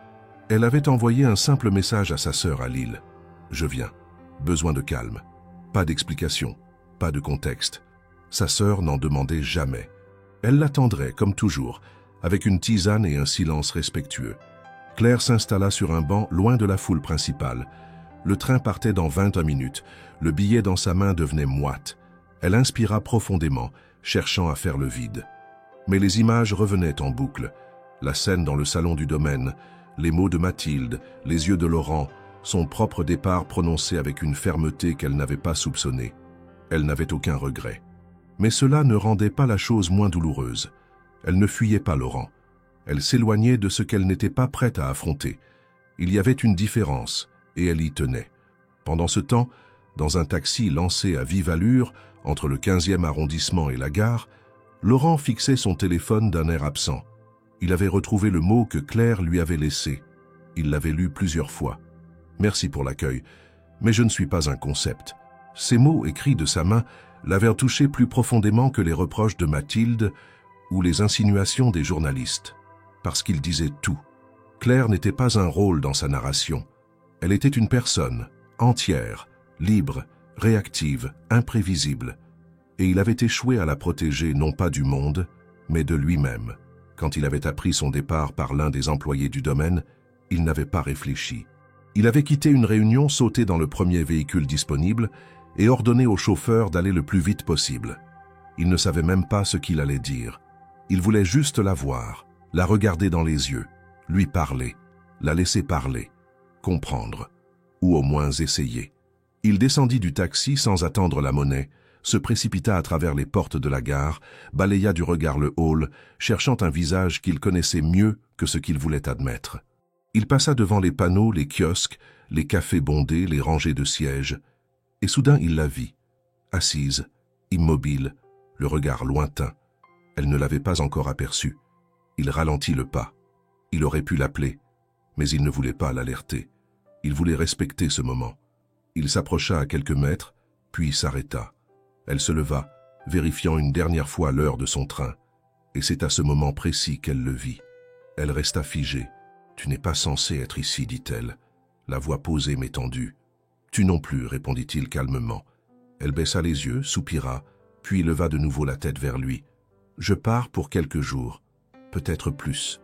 Elle avait envoyé un simple message à sa sœur à Lille. « Je viens. Besoin de calme. » Pas d'explication, pas de contexte. Sa sœur n'en demandait jamais. Elle l'attendrait, comme toujours, avec une tisane et un silence respectueux. Claire s'installa sur un banc loin de la foule principale. Le train partait dans 21 minutes. Le billet dans sa main devenait moite. Elle inspira profondément, cherchant à faire le vide. Mais les images revenaient en boucle. La scène dans le salon du domaine, les mots de Mathilde, les yeux de Laurent, son propre départ prononcé avec une fermeté qu'elle n'avait pas soupçonnée. Elle n'avait aucun regret. Mais cela ne rendait pas la chose moins douloureuse. Elle ne fuyait pas Laurent. Elle s'éloignait de ce qu'elle n'était pas prête à affronter. Il y avait une différence, et elle y tenait. Pendant ce temps, dans un taxi lancé à vive allure, entre le 15e arrondissement et la gare, Laurent fixait son téléphone d'un air absent. Il avait retrouvé le mot que Claire lui avait laissé. Il l'avait lu plusieurs fois. « Merci pour l'accueil, mais je ne suis pas un concept. » Ces mots écrits de sa main l'avaient touché plus profondément que les reproches de Mathilde ou les insinuations des journalistes, parce qu'il disait tout. Claire n'était pas un rôle dans sa narration. Elle était une personne, entière, libre, réactive, imprévisible. Et il avait échoué à la protéger non pas du monde, mais de lui-même. Quand il avait appris son départ par l'un des employés du domaine, il n'avait pas réfléchi. Il avait quitté une réunion, sauté dans le premier véhicule disponible et ordonné au chauffeur d'aller le plus vite possible. Il ne savait même pas ce qu'il allait dire. Il voulait juste la voir, la regarder dans les yeux, lui parler, la laisser parler, comprendre, ou au moins essayer. Il descendit du taxi sans attendre la monnaie, se précipita à travers les portes de la gare, balaya du regard le hall, cherchant un visage qu'il connaissait mieux que ce qu'il voulait admettre. Il passa devant les panneaux, les kiosques, les cafés bondés, les rangées de sièges, et soudain il la vit, assise, immobile, le regard lointain. Elle ne l'avait pas encore aperçue. Il ralentit le pas. Il aurait pu l'appeler, mais il ne voulait pas l'alerter. Il voulait respecter ce moment. Il s'approcha à quelques mètres, puis s'arrêta. Elle se leva, vérifiant une dernière fois l'heure de son train, et c'est à ce moment précis qu'elle le vit. Elle resta figée. « Tu n'es pas censé être ici, dit-elle, la voix posée mais tendue. »« Tu non plus, répondit-il calmement. » Elle baissa les yeux, soupira, puis leva de nouveau la tête vers lui. « Je pars pour quelques jours, peut-être plus.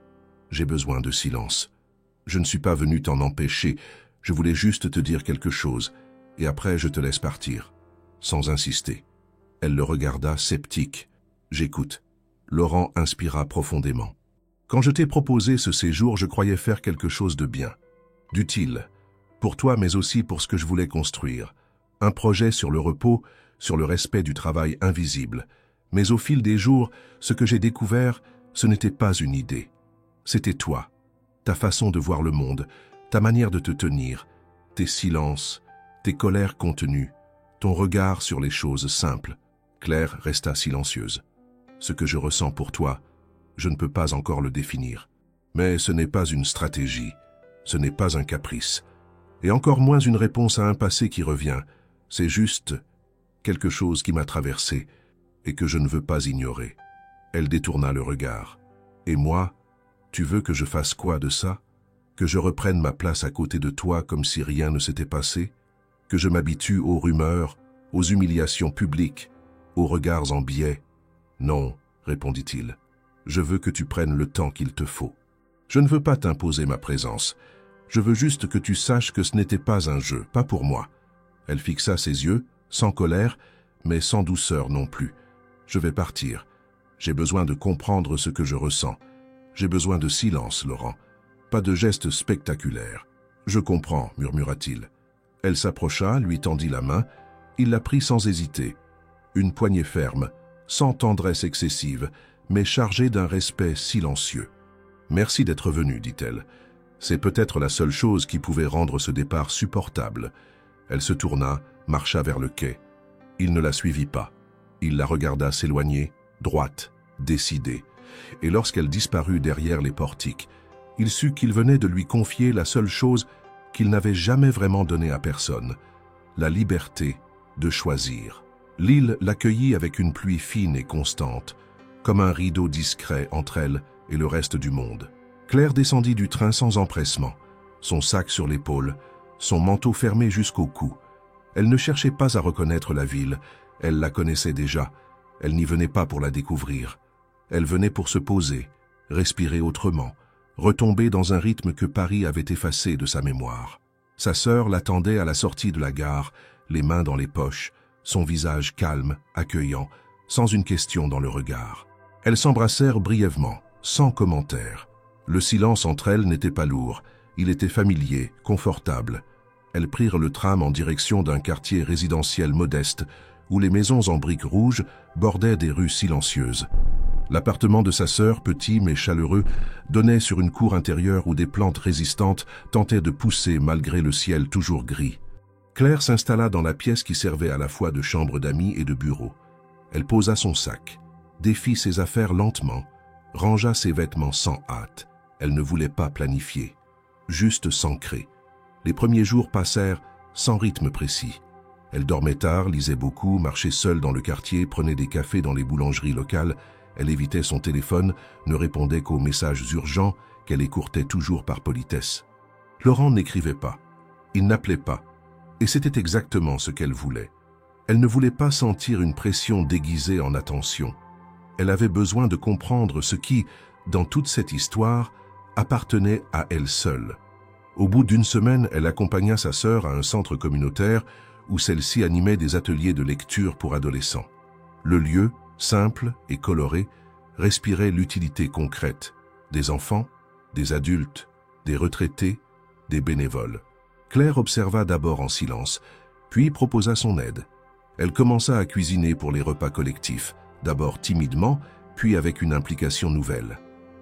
J'ai besoin de silence. » Je ne suis pas venu t'en empêcher, je voulais juste te dire quelque chose, et après je te laisse partir. » Sans insister. Elle le regarda, sceptique. « J'écoute. » Laurent inspira profondément. « Quand je t'ai proposé ce séjour, je croyais faire quelque chose de bien, d'utile, pour toi mais aussi pour ce que je voulais construire. Un projet sur le repos, sur le respect du travail invisible. Mais au fil des jours, ce que j'ai découvert, ce n'était pas une idée. C'était toi, ta façon de voir le monde, ta manière de te tenir, tes silences, tes colères contenues, ton regard sur les choses simples. » Claire resta silencieuse. « Ce que je ressens pour toi, je ne peux pas encore le définir. Mais ce n'est pas une stratégie, ce n'est pas un caprice, et encore moins une réponse à un passé qui revient. C'est juste quelque chose qui m'a traversé et que je ne veux pas ignorer. » Elle détourna le regard. « Et moi, tu veux que je fasse quoi de ça? Que je reprenne ma place à côté de toi comme si rien ne s'était passé? Que je m'habitue aux rumeurs, aux humiliations publiques, aux regards en biais? Non, répondit-il. Je veux que tu prennes le temps qu'il te faut. Je ne veux pas t'imposer ma présence. Je veux juste que tu saches que ce n'était pas un jeu, pas pour moi. » Elle fixa ses yeux, sans colère, mais sans douceur non plus. « Je vais partir. J'ai besoin de comprendre ce que je ressens. J'ai besoin de silence, Laurent. Pas de gestes spectaculaires. »« Je comprends, » murmura-t-il. Elle s'approcha, lui tendit la main. Il la prit sans hésiter. Une poignée ferme, sans tendresse excessive, mais chargée d'un respect silencieux. « Merci d'être venu, dit-elle. C'est peut-être la seule chose qui pouvait rendre ce départ supportable. » Elle se tourna, marcha vers le quai. Il ne la suivit pas. Il la regarda s'éloigner, droite, décidée. Et lorsqu'elle disparut derrière les portiques, il sut qu'il venait de lui confier la seule chose qu'il n'avait jamais vraiment donnée à personne, la liberté de choisir. L'île l'accueillit avec une pluie fine et constante, comme un rideau discret entre elle et le reste du monde. Claire descendit du train sans empressement, son sac sur l'épaule, son manteau fermé jusqu'au cou. Elle ne cherchait pas à reconnaître la ville, elle la connaissait déjà. Elle n'y venait pas pour la découvrir. Elle venait pour se poser, respirer autrement, retomber dans un rythme que Paris avait effacé de sa mémoire. Sa sœur l'attendait à la sortie de la gare, les mains dans les poches, son visage calme, accueillant, sans une question dans le regard. Elles s'embrassèrent brièvement, sans commentaire. Le silence entre elles n'était pas lourd, il était familier, confortable. Elles prirent le tram en direction d'un quartier résidentiel modeste, où les maisons en briques rouges bordaient des rues silencieuses. L'appartement de sa sœur, petit mais chaleureux, donnait sur une cour intérieure où des plantes résistantes tentaient de pousser malgré le ciel toujours gris. Claire s'installa dans la pièce qui servait à la fois de chambre d'amis et de bureau. Elle posa son sac, défit ses affaires lentement, rangea ses vêtements sans hâte. Elle ne voulait pas planifier, juste s'ancrer. Les premiers jours passèrent sans rythme précis. Elle dormait tard, lisait beaucoup, marchait seule dans le quartier, prenait des cafés dans les boulangeries locales. Elle évitait son téléphone, ne répondait qu'aux messages urgents qu'elle écourtait toujours par politesse. Laurent n'écrivait pas, il n'appelait pas, et c'était exactement ce qu'elle voulait. Elle ne voulait pas sentir une pression déguisée en attention. Elle avait besoin de comprendre ce qui, dans toute cette histoire, appartenait à elle seule. Au bout d'une semaine, elle accompagna sa sœur à un centre communautaire où celle-ci animait des ateliers de lecture pour adolescents. Le lieu, simple et coloré, respirait l'utilité concrète des enfants, des adultes, des retraités, des bénévoles. Claire observa d'abord en silence, puis proposa son aide. Elle commença à cuisiner pour les repas collectifs, d'abord timidement, puis avec une implication nouvelle.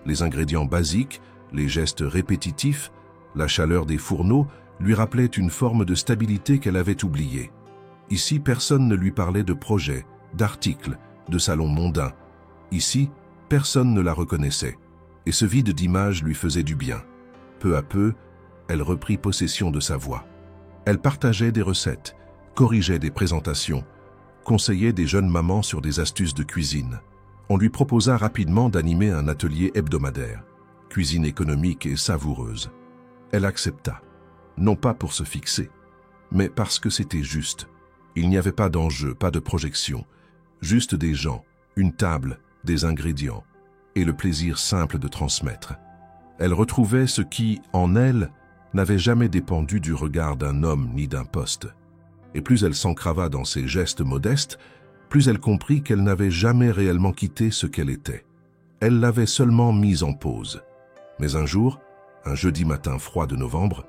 Les ingrédients basiques, les gestes répétitifs, la chaleur des fourneaux lui rappelaient une forme de stabilité qu'elle avait oubliée. Ici, personne ne lui parlait de projets, d'articles, de salons mondains. Ici, personne ne la reconnaissait, et ce vide d'image lui faisait du bien. Peu à peu, elle reprit possession de sa voix. Elle partageait des recettes, corrigeait des présentations, conseillait des jeunes mamans sur des astuces de cuisine. On lui proposa rapidement d'animer un atelier hebdomadaire, cuisine économique et savoureuse. Elle accepta, non pas pour se fixer, mais parce que c'était juste. Il n'y avait pas d'enjeu, pas de projection, juste des gens, une table, des ingrédients, et le plaisir simple de transmettre. Elle retrouvait ce qui, en elle, n'avait jamais dépendu du regard d'un homme ni d'un poste. Et plus elle s'ancrava dans ses gestes modestes, plus elle comprit qu'elle n'avait jamais réellement quitté ce qu'elle était. Elle l'avait seulement mise en pause. Mais un jour, un jeudi matin froid de novembre,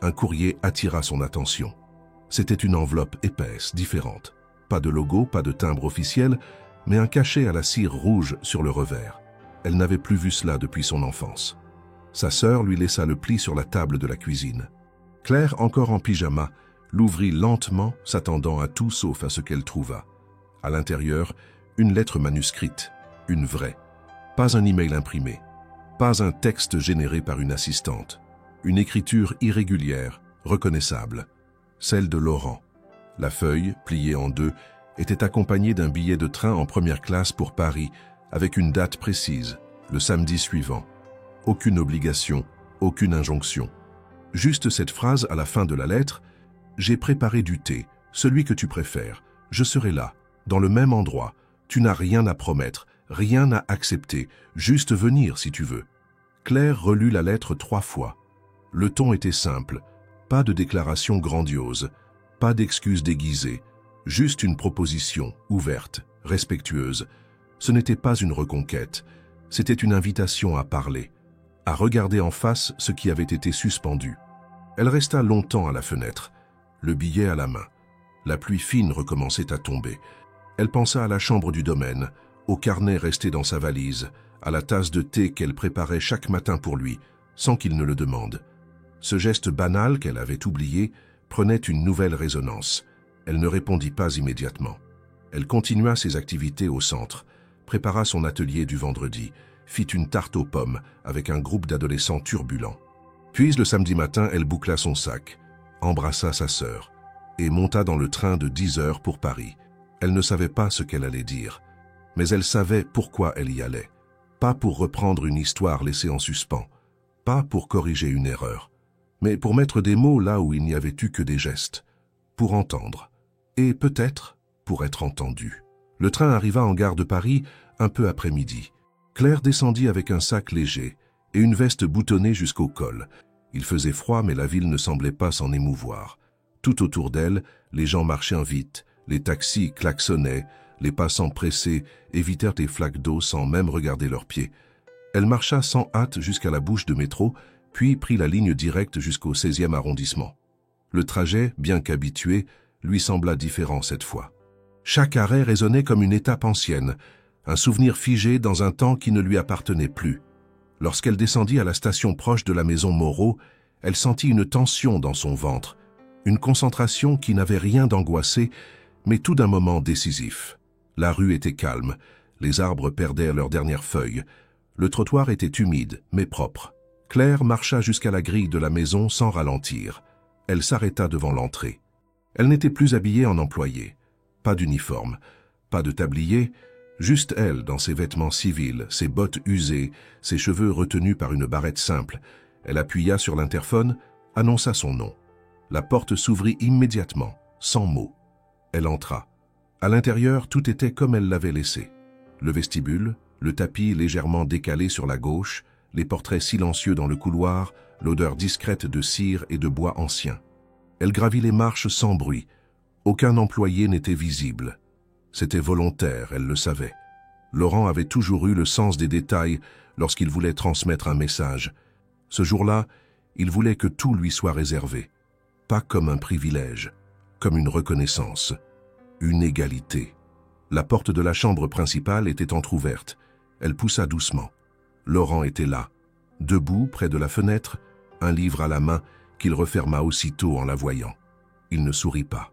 un courrier attira son attention. C'était une enveloppe épaisse, différente. Pas de logo, pas de timbre officiel, mais un cachet à la cire rouge sur le revers. Elle n'avait plus vu cela depuis son enfance. Sa sœur lui laissa le pli sur la table de la cuisine. Claire, encore en pyjama, l'ouvrit lentement, s'attendant à tout sauf à ce qu'elle trouva. À l'intérieur, une lettre manuscrite, une vraie. Pas un email imprimé, pas un texte généré par une assistante. Une écriture irrégulière, reconnaissable, celle de Laurent. La feuille, pliée en deux, était accompagnée d'un billet de train en première classe pour Paris, avec une date précise, le samedi suivant. Aucune obligation, aucune injonction. Juste cette phrase à la fin de la lettre: « J'ai préparé du thé, celui que tu préfères. Je serai là, dans le même endroit. Tu n'as rien à promettre, rien à accepter, juste venir si tu veux. » Claire relut la lettre 3 fois. Le ton était simple, pas de déclaration grandiose, pas d'excuses déguisées, juste une proposition ouverte, respectueuse. Ce n'était pas une reconquête, c'était une invitation à parler, à regarder en face ce qui avait été suspendu. Elle resta longtemps à la fenêtre, le billet à la main. La pluie fine recommençait à tomber. Elle pensa à la chambre du domaine, au carnet resté dans sa valise, à la tasse de thé qu'elle préparait chaque matin pour lui, sans qu'il ne le demande. Ce geste banal qu'elle avait oublié prenait une nouvelle résonance. Elle ne répondit pas immédiatement. Elle continua ses activités au centre, prépara son atelier du vendredi, fit une tarte aux pommes avec un groupe d'adolescents turbulents. Puis le samedi matin, elle boucla son sac, embrassa sa sœur et monta dans le train de 10 heures pour Paris. Elle ne savait pas ce qu'elle allait dire, mais elle savait pourquoi elle y allait. Pas pour reprendre une histoire laissée en suspens, pas pour corriger une erreur, mais pour mettre des mots là où il n'y avait eu que des gestes, pour entendre, et peut-être pour être entendue. Le train arriva en gare de Paris un peu après midi. Claire descendit avec un sac léger et une veste boutonnée jusqu'au col. Il faisait froid, mais la ville ne semblait pas s'en émouvoir. Tout autour d'elle, les gens marchaient vite, les taxis klaxonnaient, les passants pressés évitèrent les flaques d'eau sans même regarder leurs pieds. Elle marcha sans hâte jusqu'à la bouche de métro, puis prit la ligne directe jusqu'au 16e arrondissement. Le trajet, bien qu'habitué, lui sembla différent cette fois. Chaque arrêt résonnait comme une étape ancienne, un souvenir figé dans un temps qui ne lui appartenait plus. Lorsqu'elle descendit à la station proche de la maison Moreau, elle sentit une tension dans son ventre, une concentration qui n'avait rien d'angoissé, mais tout d'un moment décisif. La rue était calme, les arbres perdaient leurs dernières feuilles, le trottoir était humide, mais propre. Claire marcha jusqu'à la grille de la maison sans ralentir. Elle s'arrêta devant l'entrée. Elle n'était plus habillée en employée. Pas d'uniforme, pas de tablier, juste elle dans ses vêtements civils, ses bottes usées, ses cheveux retenus par une barrette simple. Elle appuya sur l'interphone, annonça son nom. La porte s'ouvrit immédiatement, sans mot. Elle entra. À l'intérieur, tout était comme elle l'avait laissé. Le vestibule, le tapis légèrement décalé sur la gauche, les portraits silencieux dans le couloir, l'odeur discrète de cire et de bois ancien. Elle gravit les marches sans bruit. Aucun employé n'était visible. C'était volontaire, elle le savait. Laurent avait toujours eu le sens des détails lorsqu'il voulait transmettre un message. Ce jour-là, il voulait que tout lui soit réservé. Pas comme un privilège, comme une reconnaissance, une égalité. La porte de la chambre principale était entr'ouverte. Elle poussa doucement. Laurent était là, debout près de la fenêtre, un livre à la main qu'il referma aussitôt en la voyant. Il ne sourit pas.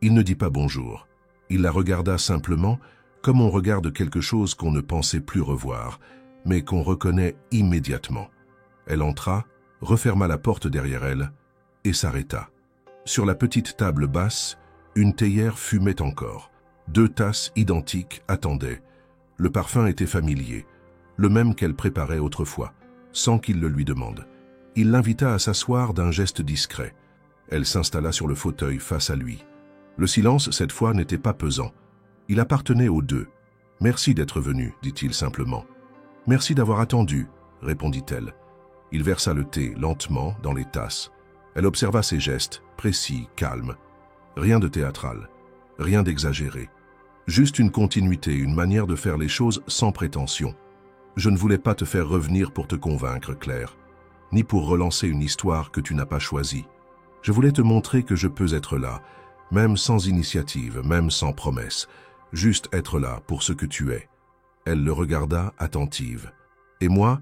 Il ne dit pas bonjour. Il la regarda simplement, comme on regarde quelque chose qu'on ne pensait plus revoir, mais qu'on reconnaît immédiatement. Elle entra, referma la porte derrière elle et s'arrêta. Sur la petite table basse, une théière fumait encore. 2 tasses identiques attendaient. Le parfum était familier, le même qu'elle préparait autrefois, sans qu'il le lui demande. Il l'invita à s'asseoir d'un geste discret. Elle s'installa sur le fauteuil face à lui. Le silence, cette fois, n'était pas pesant. Il appartenait aux deux. « Merci d'être venu, dit-il simplement. « Merci d'avoir attendu, répondit-elle. Il versa le thé lentement dans les tasses. Elle observa ses gestes, précis, calmes. Rien de théâtral, rien d'exagéré. Juste une continuité, une manière de faire les choses sans prétention. Je ne voulais pas te faire revenir pour te convaincre, Claire, ni pour relancer une histoire que tu n'as pas choisie. Je voulais te montrer que je peux être là, même sans initiative, même sans promesse, juste être là pour ce que tu es. Elle le regarda attentive. Et moi,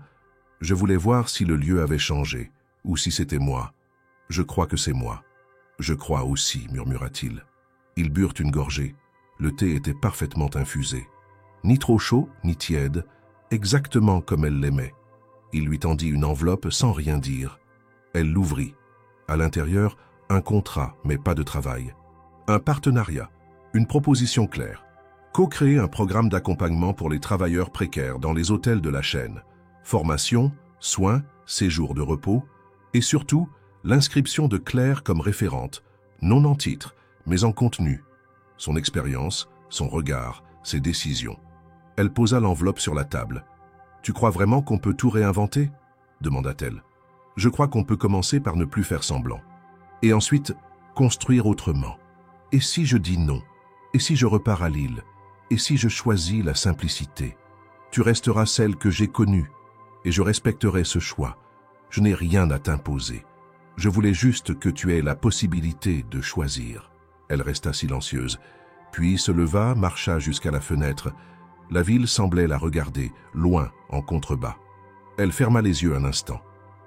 je voulais voir si le lieu avait changé, ou si c'était moi. Je crois que c'est moi. Je crois aussi, murmura-t-il. Ils burent une gorgée. Le thé était parfaitement infusé. Ni trop chaud, ni tiède, exactement comme elle l'aimait. Il lui tendit une enveloppe sans rien dire. Elle l'ouvrit. À l'intérieur, un contrat, mais pas de travail. Un partenariat, une proposition claire. Co-créer un programme d'accompagnement pour les travailleurs précaires dans les hôtels de la chaîne. Formation, soins, séjours de repos, et surtout, l'inscription de Claire comme référente, non en titre, mais en contenu. Son expérience, son regard, ses décisions. Elle posa l'enveloppe sur la table. « Tu crois vraiment qu'on peut tout réinventer ?» demanda-t-elle. « Je crois qu'on peut commencer par ne plus faire semblant. Et ensuite, construire autrement. Et si je dis non? Et si je repars à Lille? Et si je choisis la simplicité? Tu resteras celle que j'ai connue, et je respecterai ce choix. Je n'ai rien à t'imposer. Je voulais juste que tu aies la possibilité de choisir. » Elle resta silencieuse, puis se leva, marcha jusqu'à la fenêtre. La ville semblait la regarder, loin, en contrebas. Elle ferma les yeux un instant,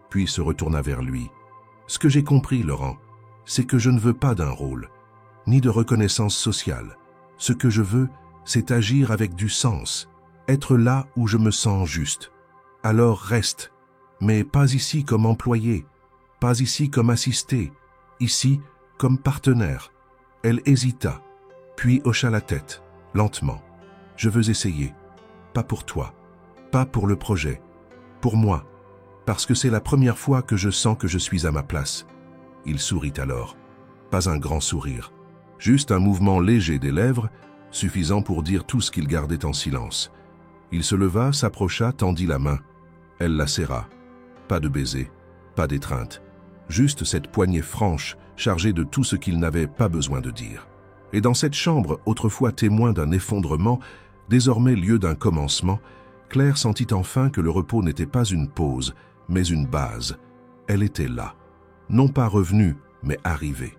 puis se retourna vers lui. « Ce que j'ai compris, Laurent, c'est que je ne veux pas d'un rôle, ni de reconnaissance sociale. Ce que je veux, c'est agir avec du sens, être là où je me sens juste. Alors reste, mais pas ici comme employé, pas ici comme assisté, ici comme partenaire. » Elle hésita, puis hocha la tête, lentement. « Je veux essayer. Pas pour toi, pas pour le projet, pour moi, parce que c'est la première fois que je sens que je suis à ma place. » Il sourit alors. Pas un grand sourire, juste un mouvement léger des lèvres, suffisant pour dire tout ce qu'il gardait en silence. Il se leva, s'approcha, tendit la main. Elle la serra. Pas de baiser, pas d'étreinte, juste cette poignée franche, chargée de tout ce qu'il n'avait pas besoin de dire. Et dans cette chambre, autrefois témoin d'un effondrement, désormais lieu d'un commencement, Claire sentit enfin que le repos n'était pas une pause, mais une base. Elle était là, non pas revenue, mais arrivée.